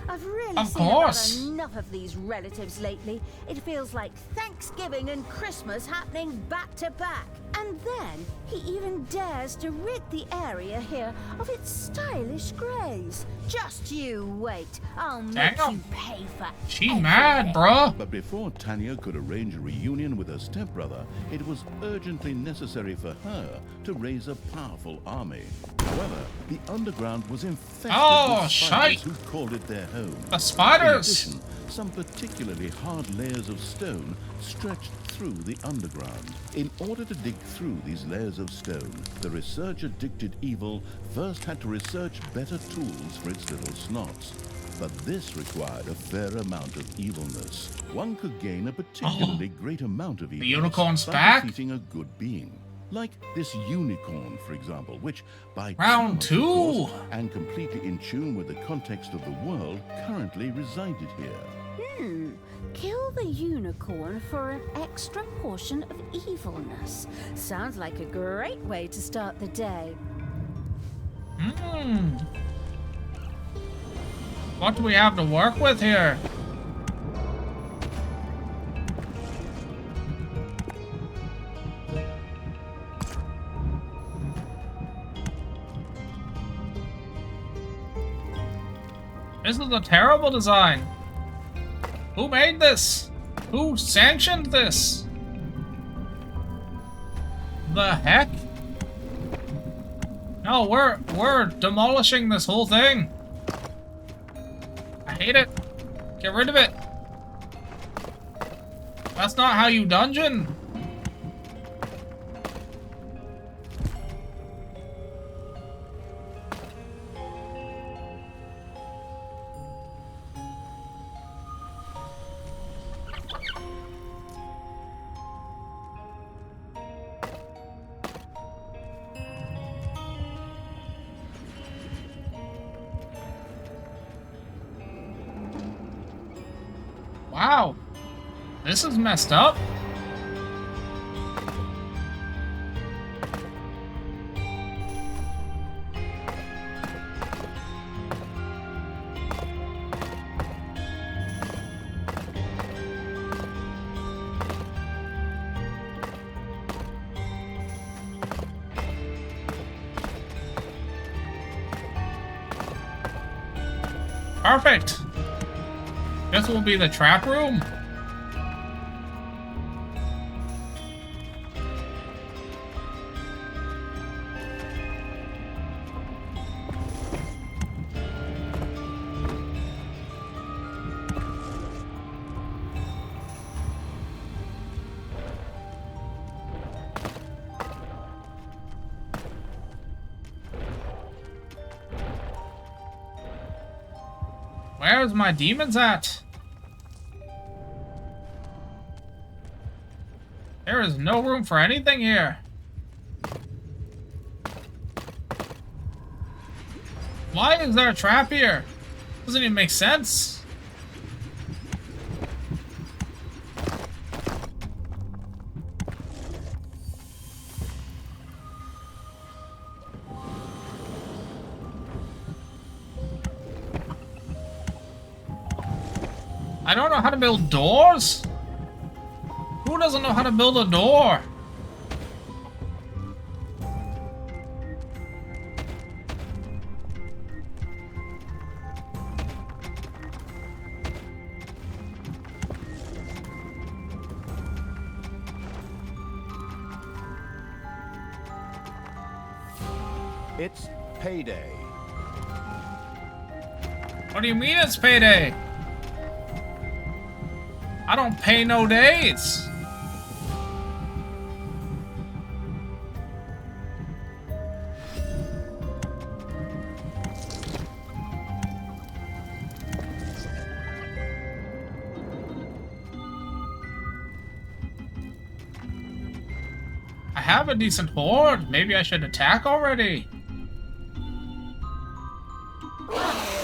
I've really Of seen course. about enough of these relatives lately. It feels like Thanksgiving and Christmas happening back to back. And then he even dares to rid the area here of its stylish greys. Just you wait. I'll make Damn. you pay for She everything. mad, bruh. But before Talia could arrange a reunion with her stepbrother, it was urgently necessary for her to raise a powerful army. However, the underground was infested Oh, with shite. spiders who called it their home. The spiders. In addition, some particularly hard layers of stone stretched through the underground. In order to dig through these layers of stone, the research-addicted evil first had to research better tools for its little snots. But this required a fair amount of evilness. One could gain a particularly great amount of evilness unicorn's by back? defeating a good being. Like this unicorn, for example, which, by Round chance, of course, 2. and completely in tune with the context of the world, currently resided here. Kill the unicorn for an extra portion of evilness. Sounds like a great way to start the day. What do we have to work with here? This is a terrible design. Who made this? Who sanctioned this? The heck? No, we're demolishing this whole thing. I hate it. Get rid of it. That's not how you dungeon. Wow, this is messed up. Perfect. This will be the trap room. Where's my demons at? There is no room for anything here. Why is there a trap here? Doesn't even make sense. I don't know how to build doors. Who doesn't know how to build a door? It's payday. What do you mean it's payday? I don't pay no days. I have a decent horde. Maybe I should attack already.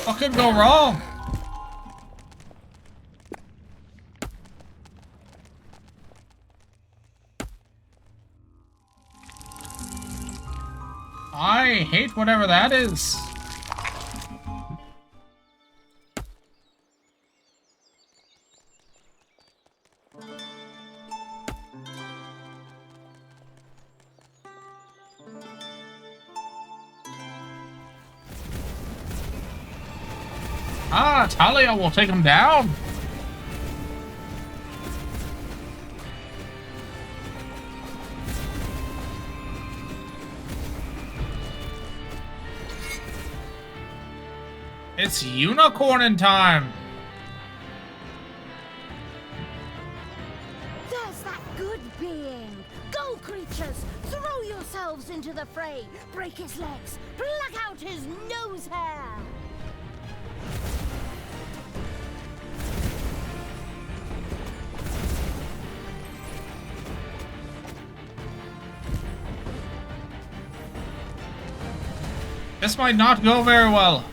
What could go wrong? I hate whatever that is. Ah, Talia will take him down. It's unicorn time. There's that good being. Go, creatures! Throw yourselves into the fray. Break his legs. Pluck out his nose hair. This might not go very well.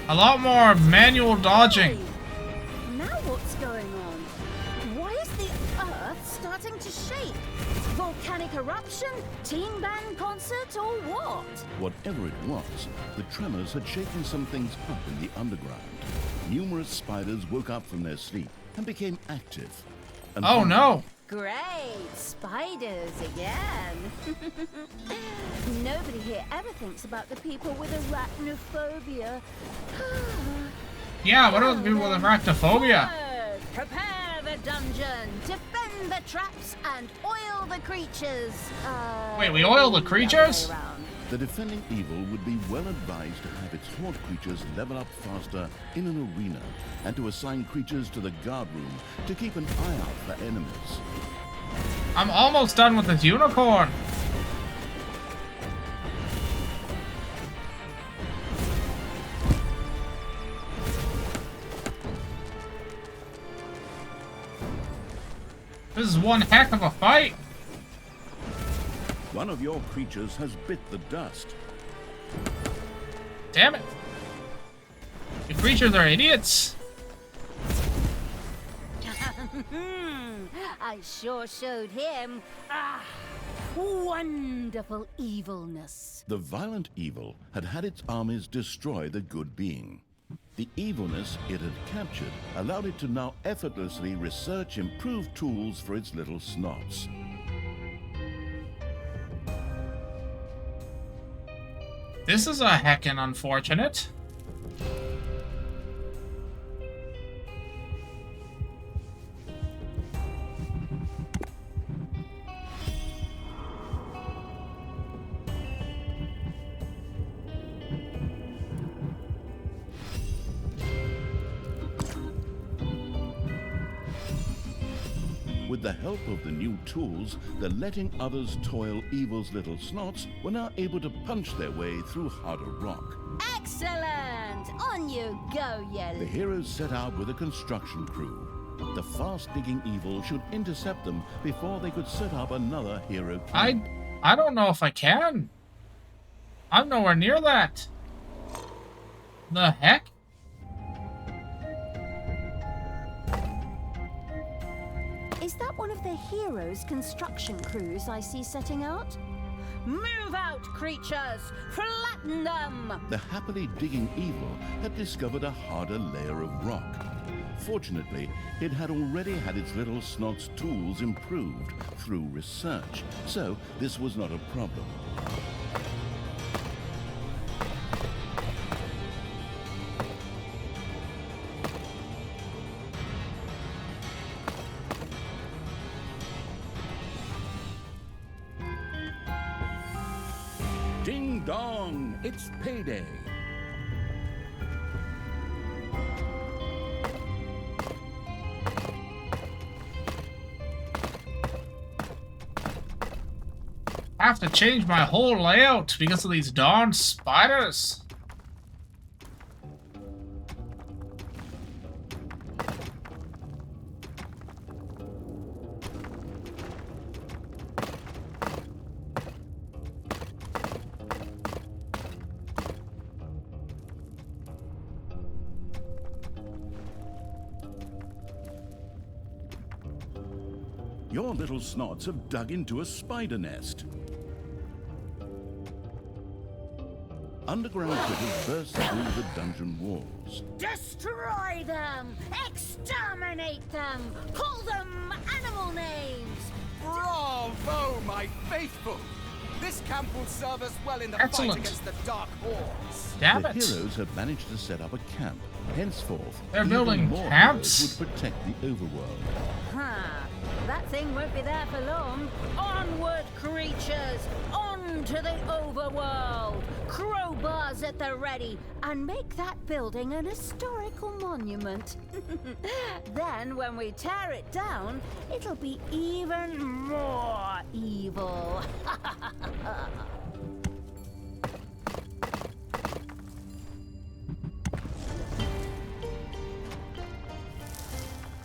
A lot more manual dodging. Now what's going on? Why is the earth starting to shake? volcanic eruption, teen band concert, or what? Whatever it was, the tremors had shaken some things up in the underground. Numerous spiders woke up from their sleep and became active. And Oh no! Great, spiders again. Nobody here ever thinks about the people with arachnophobia. Yeah, what about the people with arachnophobia? Forward, prepare the dungeon, defend the traps, and oil the creatures. Wait, we oil the creatures? other way around. The defending evil would be well advised to have its horde creatures level up faster in an arena and to assign creatures to the guard room to keep an eye out for enemies. I'm almost done with this unicorn. This is one heck of a fight. One of your creatures has bit the dust. Damn it. The creatures are idiots. I sure showed him. Wonderful evilness. The violent evil had had its armies destroy the good being. The evilness it had captured allowed it to now effortlessly research improved tools for its little snots. This is a heckin' unfortunate. With the help of the new tools, the letting others toil evil's little snots were now able to punch their way through harder rock. Excellent! On you go, The you. heroes set out with a construction crew. The fast-digging evil should intercept them before they could set up another hero camp. I don't know if I can. I'm nowhere near that. The heck? Is that one of the heroes' construction crews I see setting out? Move out, creatures! Flatten them! The happily digging evil had discovered a harder layer of rock. Fortunately, it had already had its little snot's tools improved through research, so this was not a problem. Ding dong, it's payday. I have to change my whole layout because of these darn spiders. Your little snots have dug into a spider nest. Underground critters burst through the dungeon walls. Destroy them! Exterminate them! Call them animal names! Bravo, my faithful! This camp will serve us well in the Excellent. fight against the Dark Hordes. Damn The it. heroes had managed to set up a camp. Henceforth, They're even building more camps? heroes would protect the overworld. Huh. That thing won't be there for long. Onward, creatures! On to the overworld! Crowbars at the ready! And make that building an historical monument. Then, when we tear it down, it'll be even more evil.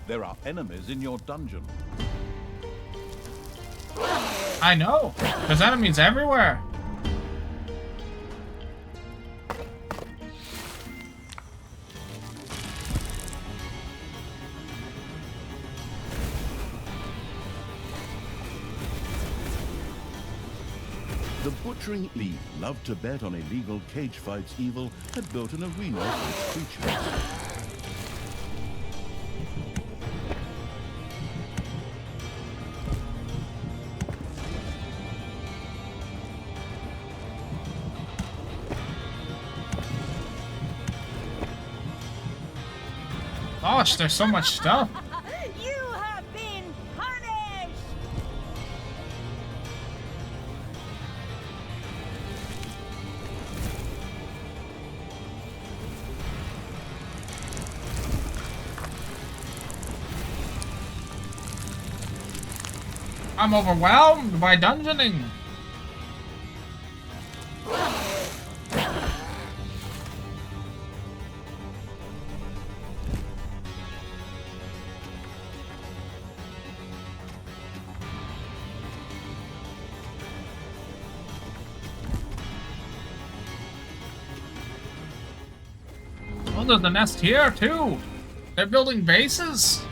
There are enemies in your dungeon. I know. There's enemies everywhere. The butchering elite loved to bet on illegal cage fights. Evil had built an arena for its creatures. Gosh, there's so much stuff. You have been punished! I'm overwhelmed by dungeoning. Oh, there's a nest here too. They're building bases.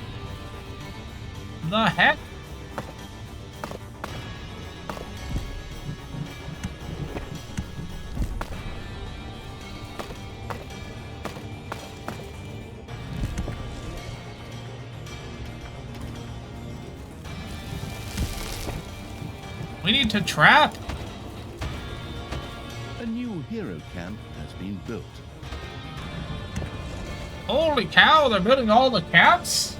The heck? We need to trap. A new hero camp has been built. Holy cow, they're building all the camps?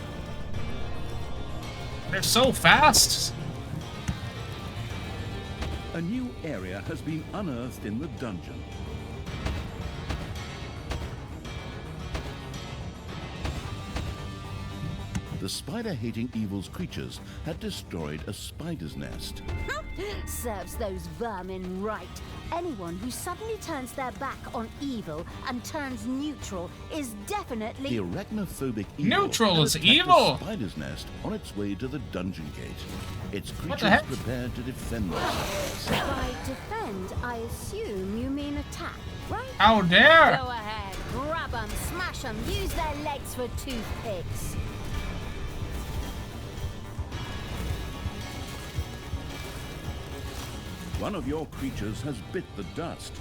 They're so fast. A new area has been unearthed in the dungeon. The spider-hating evil's creatures had destroyed a spider's nest. Serves those vermin right. Anyone who suddenly turns their back on evil and turns neutral is definitely... The arachnophobic evil Neutral had is attacked evil! a spider's nest on its way to the dungeon gate. Its What the creatures heck? prepared to defend themselves. By defend, I assume you mean attack, right? How dare! Go ahead, grab them, smash them, use their legs for toothpicks. One of your creatures has bit the dust.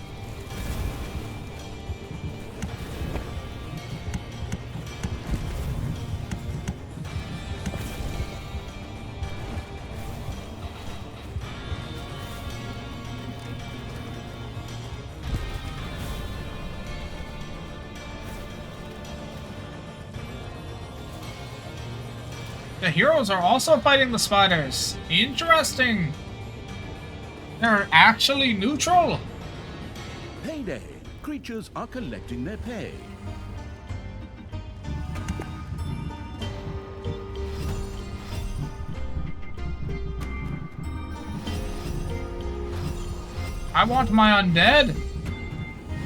The heroes are also fighting the spiders. Interesting. They're actually neutral. Payday! Creatures are collecting their pay. I want my undead.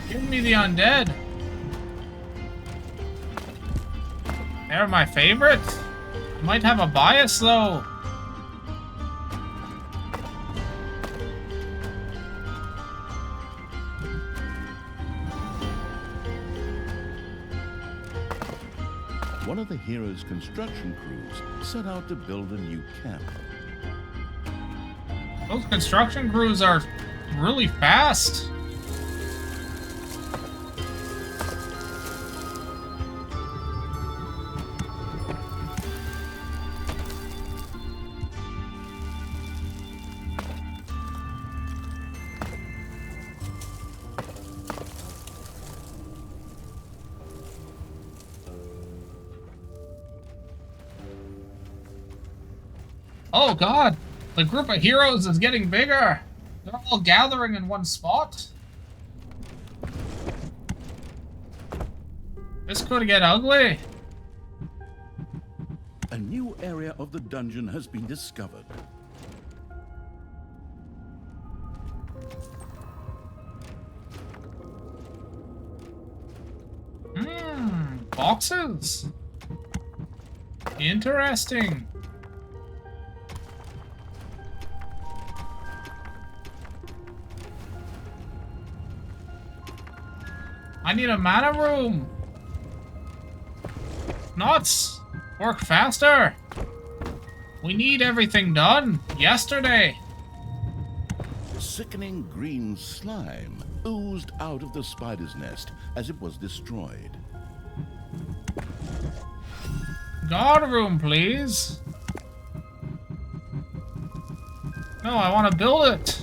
Give me the undead. They're my favorite. Might have a bias though. One of the hero's construction crews set out to build a new camp. Those construction crews are really fast. Oh god, the group of heroes is getting bigger. They're all gathering in one spot. This could get ugly. A new area of the dungeon has been discovered. Boxes. Interesting. I need a mana room. Nuts. Work faster. We need everything done yesterday. Sickening green slime oozed out of the spider's nest as it was destroyed. Guard room, please. No, I want to build it.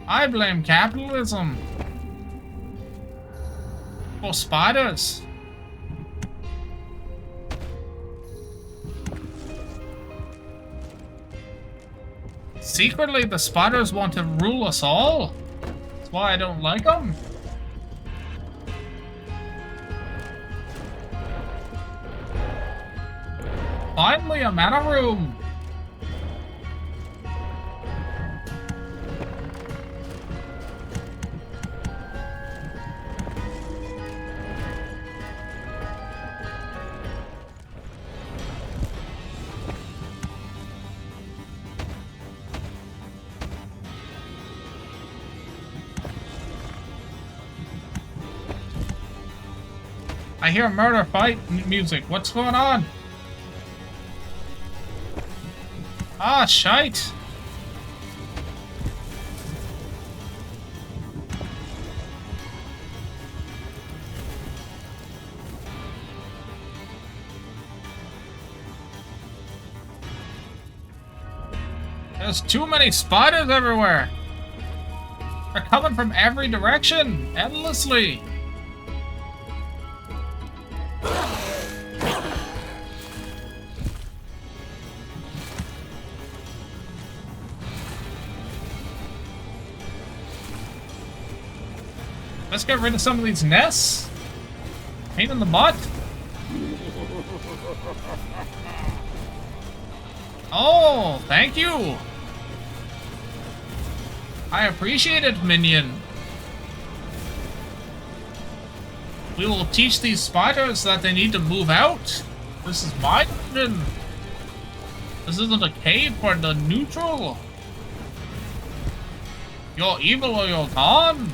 I blame capitalism. For spiders. Secretly, the spiders want to rule us all. That's why I don't like them. Finally, a mana room. I hear murder fight music. What's going on? Ah, shite. There's too many spiders everywhere. They're coming from every direction, endlessly. Let's get rid of some of these nests. Pain in the butt. Oh, thank you. I appreciate it, minion. We will teach these spiders that they need to move out. This is my dungeon. This isn't a cave for the neutral. You're evil or you're gone.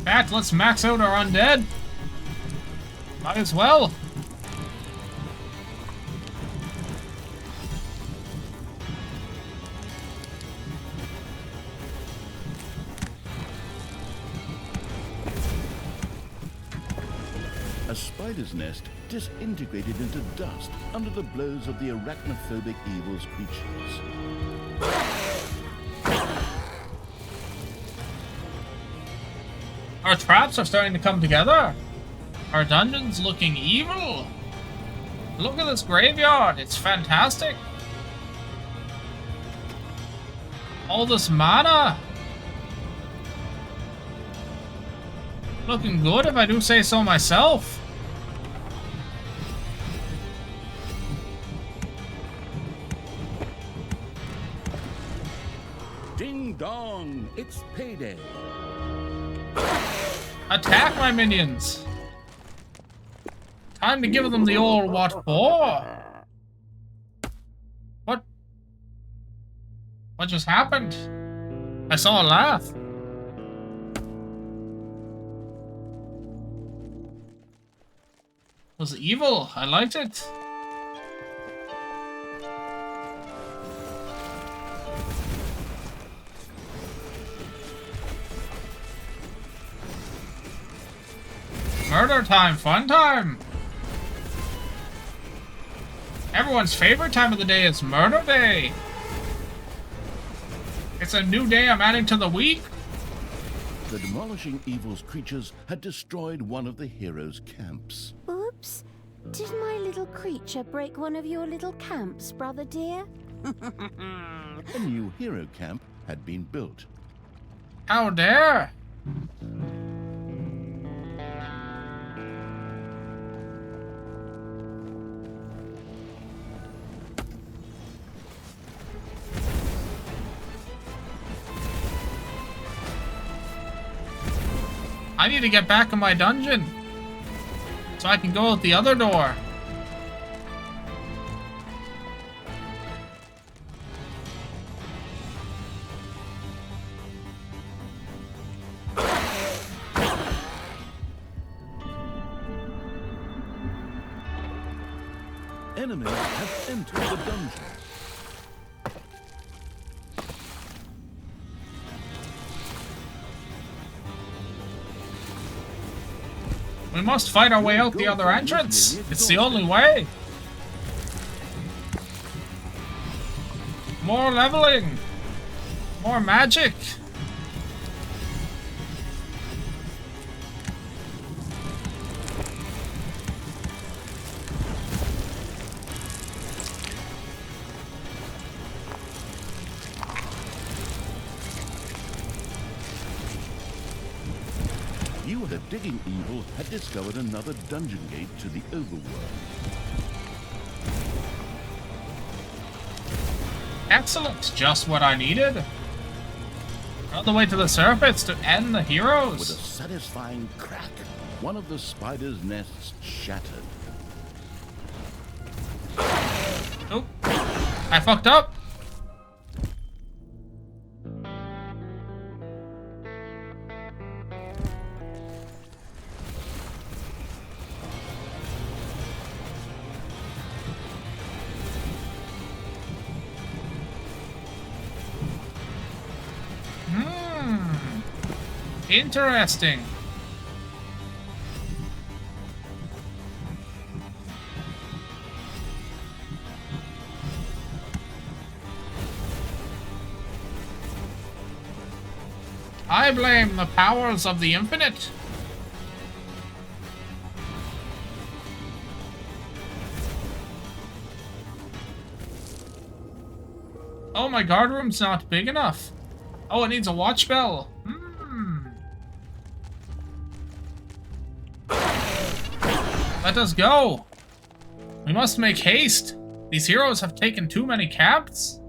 Bat, let's max out our undead. Might as well. A spider's nest disintegrated into dust under the blows of the arachnophobic evil's creatures. Our traps are starting to come together. Our dungeon's looking evil. Look at this graveyard. It's fantastic. All this mana. Looking good if I do say so myself. Ding dong, it's payday. Attack my minions. Time to give them the old what for. What? What just happened? I saw a laugh. It was evil. I liked it. Murder time, fun time. Everyone's favorite time of the day is murder day. It's a new day I'm adding to the week. The demolishing evil's creatures had destroyed one of the heroes' camps. Oops. Did my little creature break one of your little camps, brother dear? A new hero camp had been built. How dare! I need to get back in my dungeon so I can go out the other door. Enemies have entered the dungeon. We must fight our way out the other entrance. It's the only way. More leveling. More magic. You, the digging evil, had discovered another dungeon gate to the overworld. Excellent, just what I needed. On the way to the surface to end the With a heroes. satisfying crack, one of the spider's nests shattered. Oh, I fucked up. Interesting. I blame the powers of the infinite. Oh, my guard room's not big enough. Oh, it needs a watch bell. Let us go. We must make haste. These heroes have taken too many camps.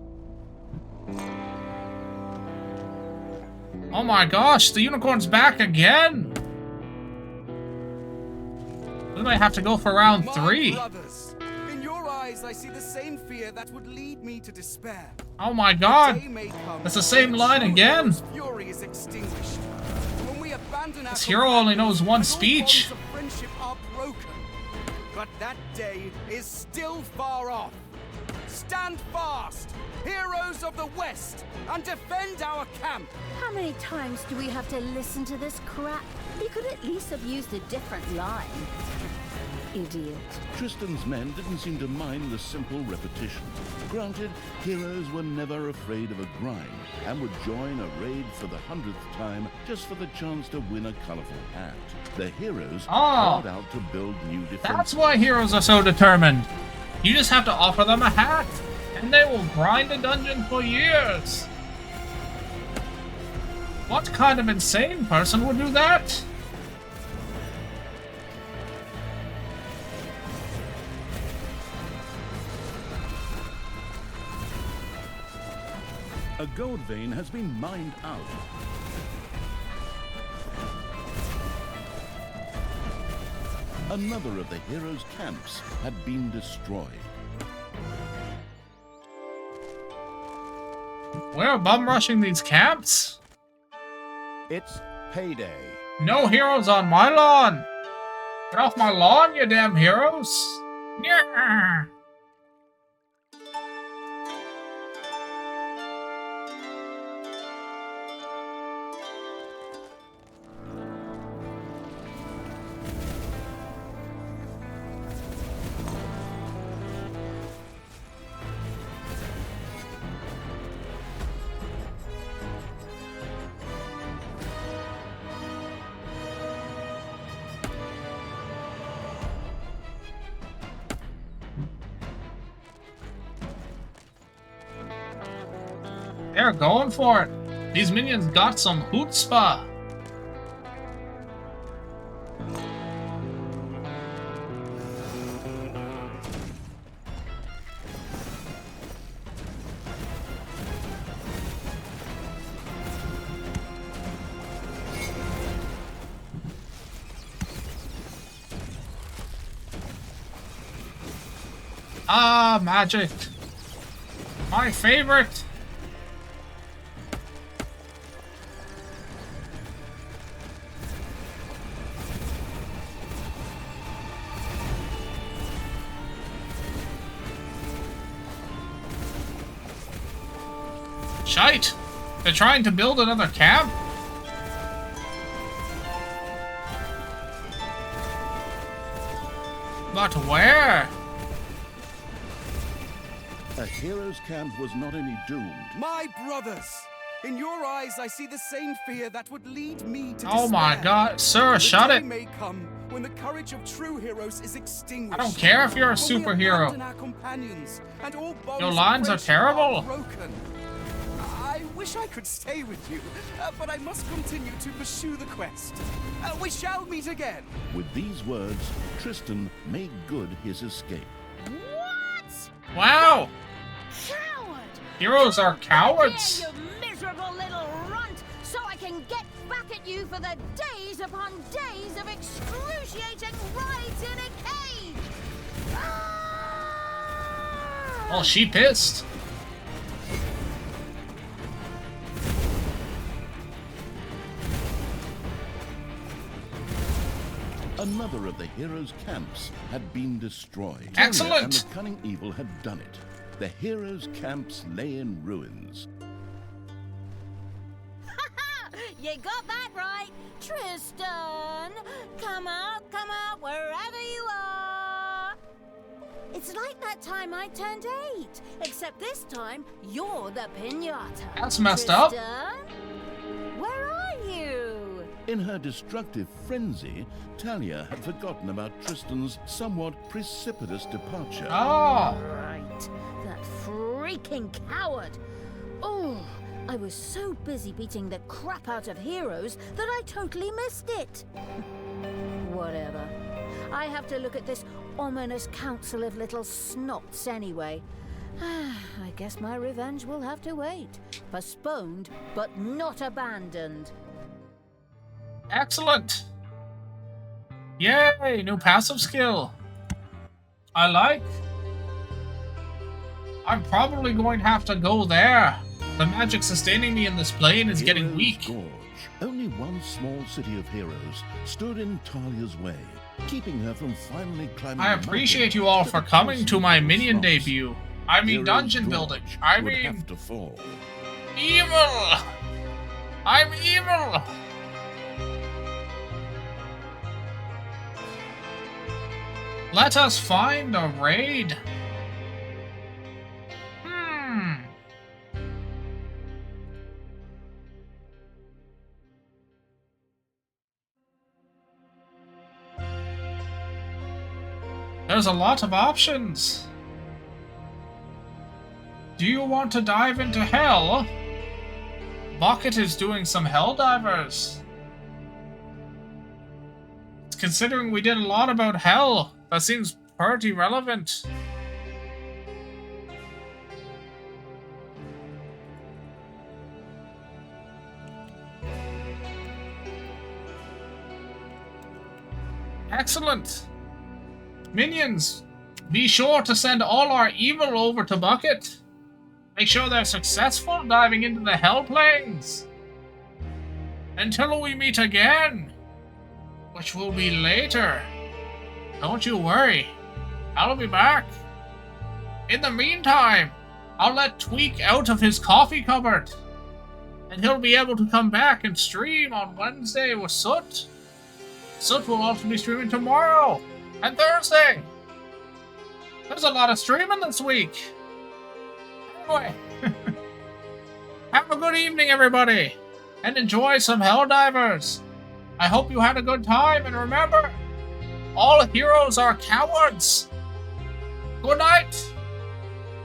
Oh my gosh, the unicorn's back again. We might have to go for round 3. Brothers, in your eyes, I see the same fear that would lead me to despair. Oh my god. The day may come That's the same when line true again. hero's fury is extinguished. When we abandon our This hero only knows one and all speech. bonds of friendship are broken. But that day is still far off. Stand fast, heroes of the West, and defend our camp. How many times do we have to listen to this crap? He could at least have used a different line. Idiot. Tristan's men didn't seem to mind the simple repetition. Granted, heroes were never afraid of a grind and would join a raid for the 100th time just for the chance to win a colorful hat. The heroes hard out to build new defenses. That's why heroes are so determined. You just have to offer them a hat, and they will grind a dungeon for years. What kind of insane person would do that? A gold vein has been mined out. Another of the heroes' camps had been destroyed. We're bum rushing these camps? It's payday. No heroes on my lawn! Get off my lawn, you damn heroes! Yeah. They're going for it. These minions got some chutzpah. Ah, magic. My favorite. Shite! They're trying to build another camp? But where? A hero's camp was not only doomed. My brothers! In your eyes, I see the same fear that would lead me to Oh my despair. god, sir, shut The it! day may come when the courage of true heroes is extinguished. I don't care if you're a When we superhero. abandon our companions and all bonds Your of lines are friendship terrible. broken. I wish I could stay with you, but I must continue to pursue the quest. We shall meet again. With these words, Tristan made good his escape. What? Wow! Coward! Heroes are cowards! Here, you miserable little runt, so I can get back at you for the days upon days of excruciating rides in a cage! Oh, she pissed. Another of the heroes' camps had been destroyed. Excellent. And the cunning evil had done it. The heroes' camps lay in ruins. You got that right, Tristan! Come out, wherever you are! It's like that time I turned 8, except this time you're the piñata. That's messed up. Tristan? Where are you? In her destructive frenzy, Talia had forgotten about Tristan's somewhat precipitous departure. Oh! Right, that freaking coward! Oh, I was so busy beating the crap out of heroes that I totally missed it. Whatever. I have to look at this ominous council of little snots anyway. I guess my revenge will have to wait. Postponed, but not abandoned. Excellent! Yay! New passive skill. I like. I'm probably going to have to go there. The magic sustaining me in this plane is getting Heroes' weak. Gorge. Only one small city of heroes stood in Talia's way, keeping her from finally climbing. I the appreciate mountain you all to for the coming to my Cosmos minion Slots. debut. I mean Heroes' dungeon Gorge building. I would mean have to fall. evil! I'm evil! Let us find a raid. There's a lot of options. Do you want to dive into hell? Bucket is doing some hell divers. Considering we did a lot about hell, that seems pretty relevant. Excellent. Minions, be sure to send all our evil over to Bucket. Make sure they're successful diving into the hell planes. Until we meet again, which will be later. Don't you worry, I'll be back. In the meantime, I'll let Twlich out of his coffee cupboard, and he'll be able to come back and stream on Wednesday with Soot. Soot will also be streaming tomorrow and Thursday. There's a lot of streaming this week. Anyway, have a good evening, everybody, and enjoy some Helldivers. I hope you had a good time, and remember, all heroes are cowards. Good night.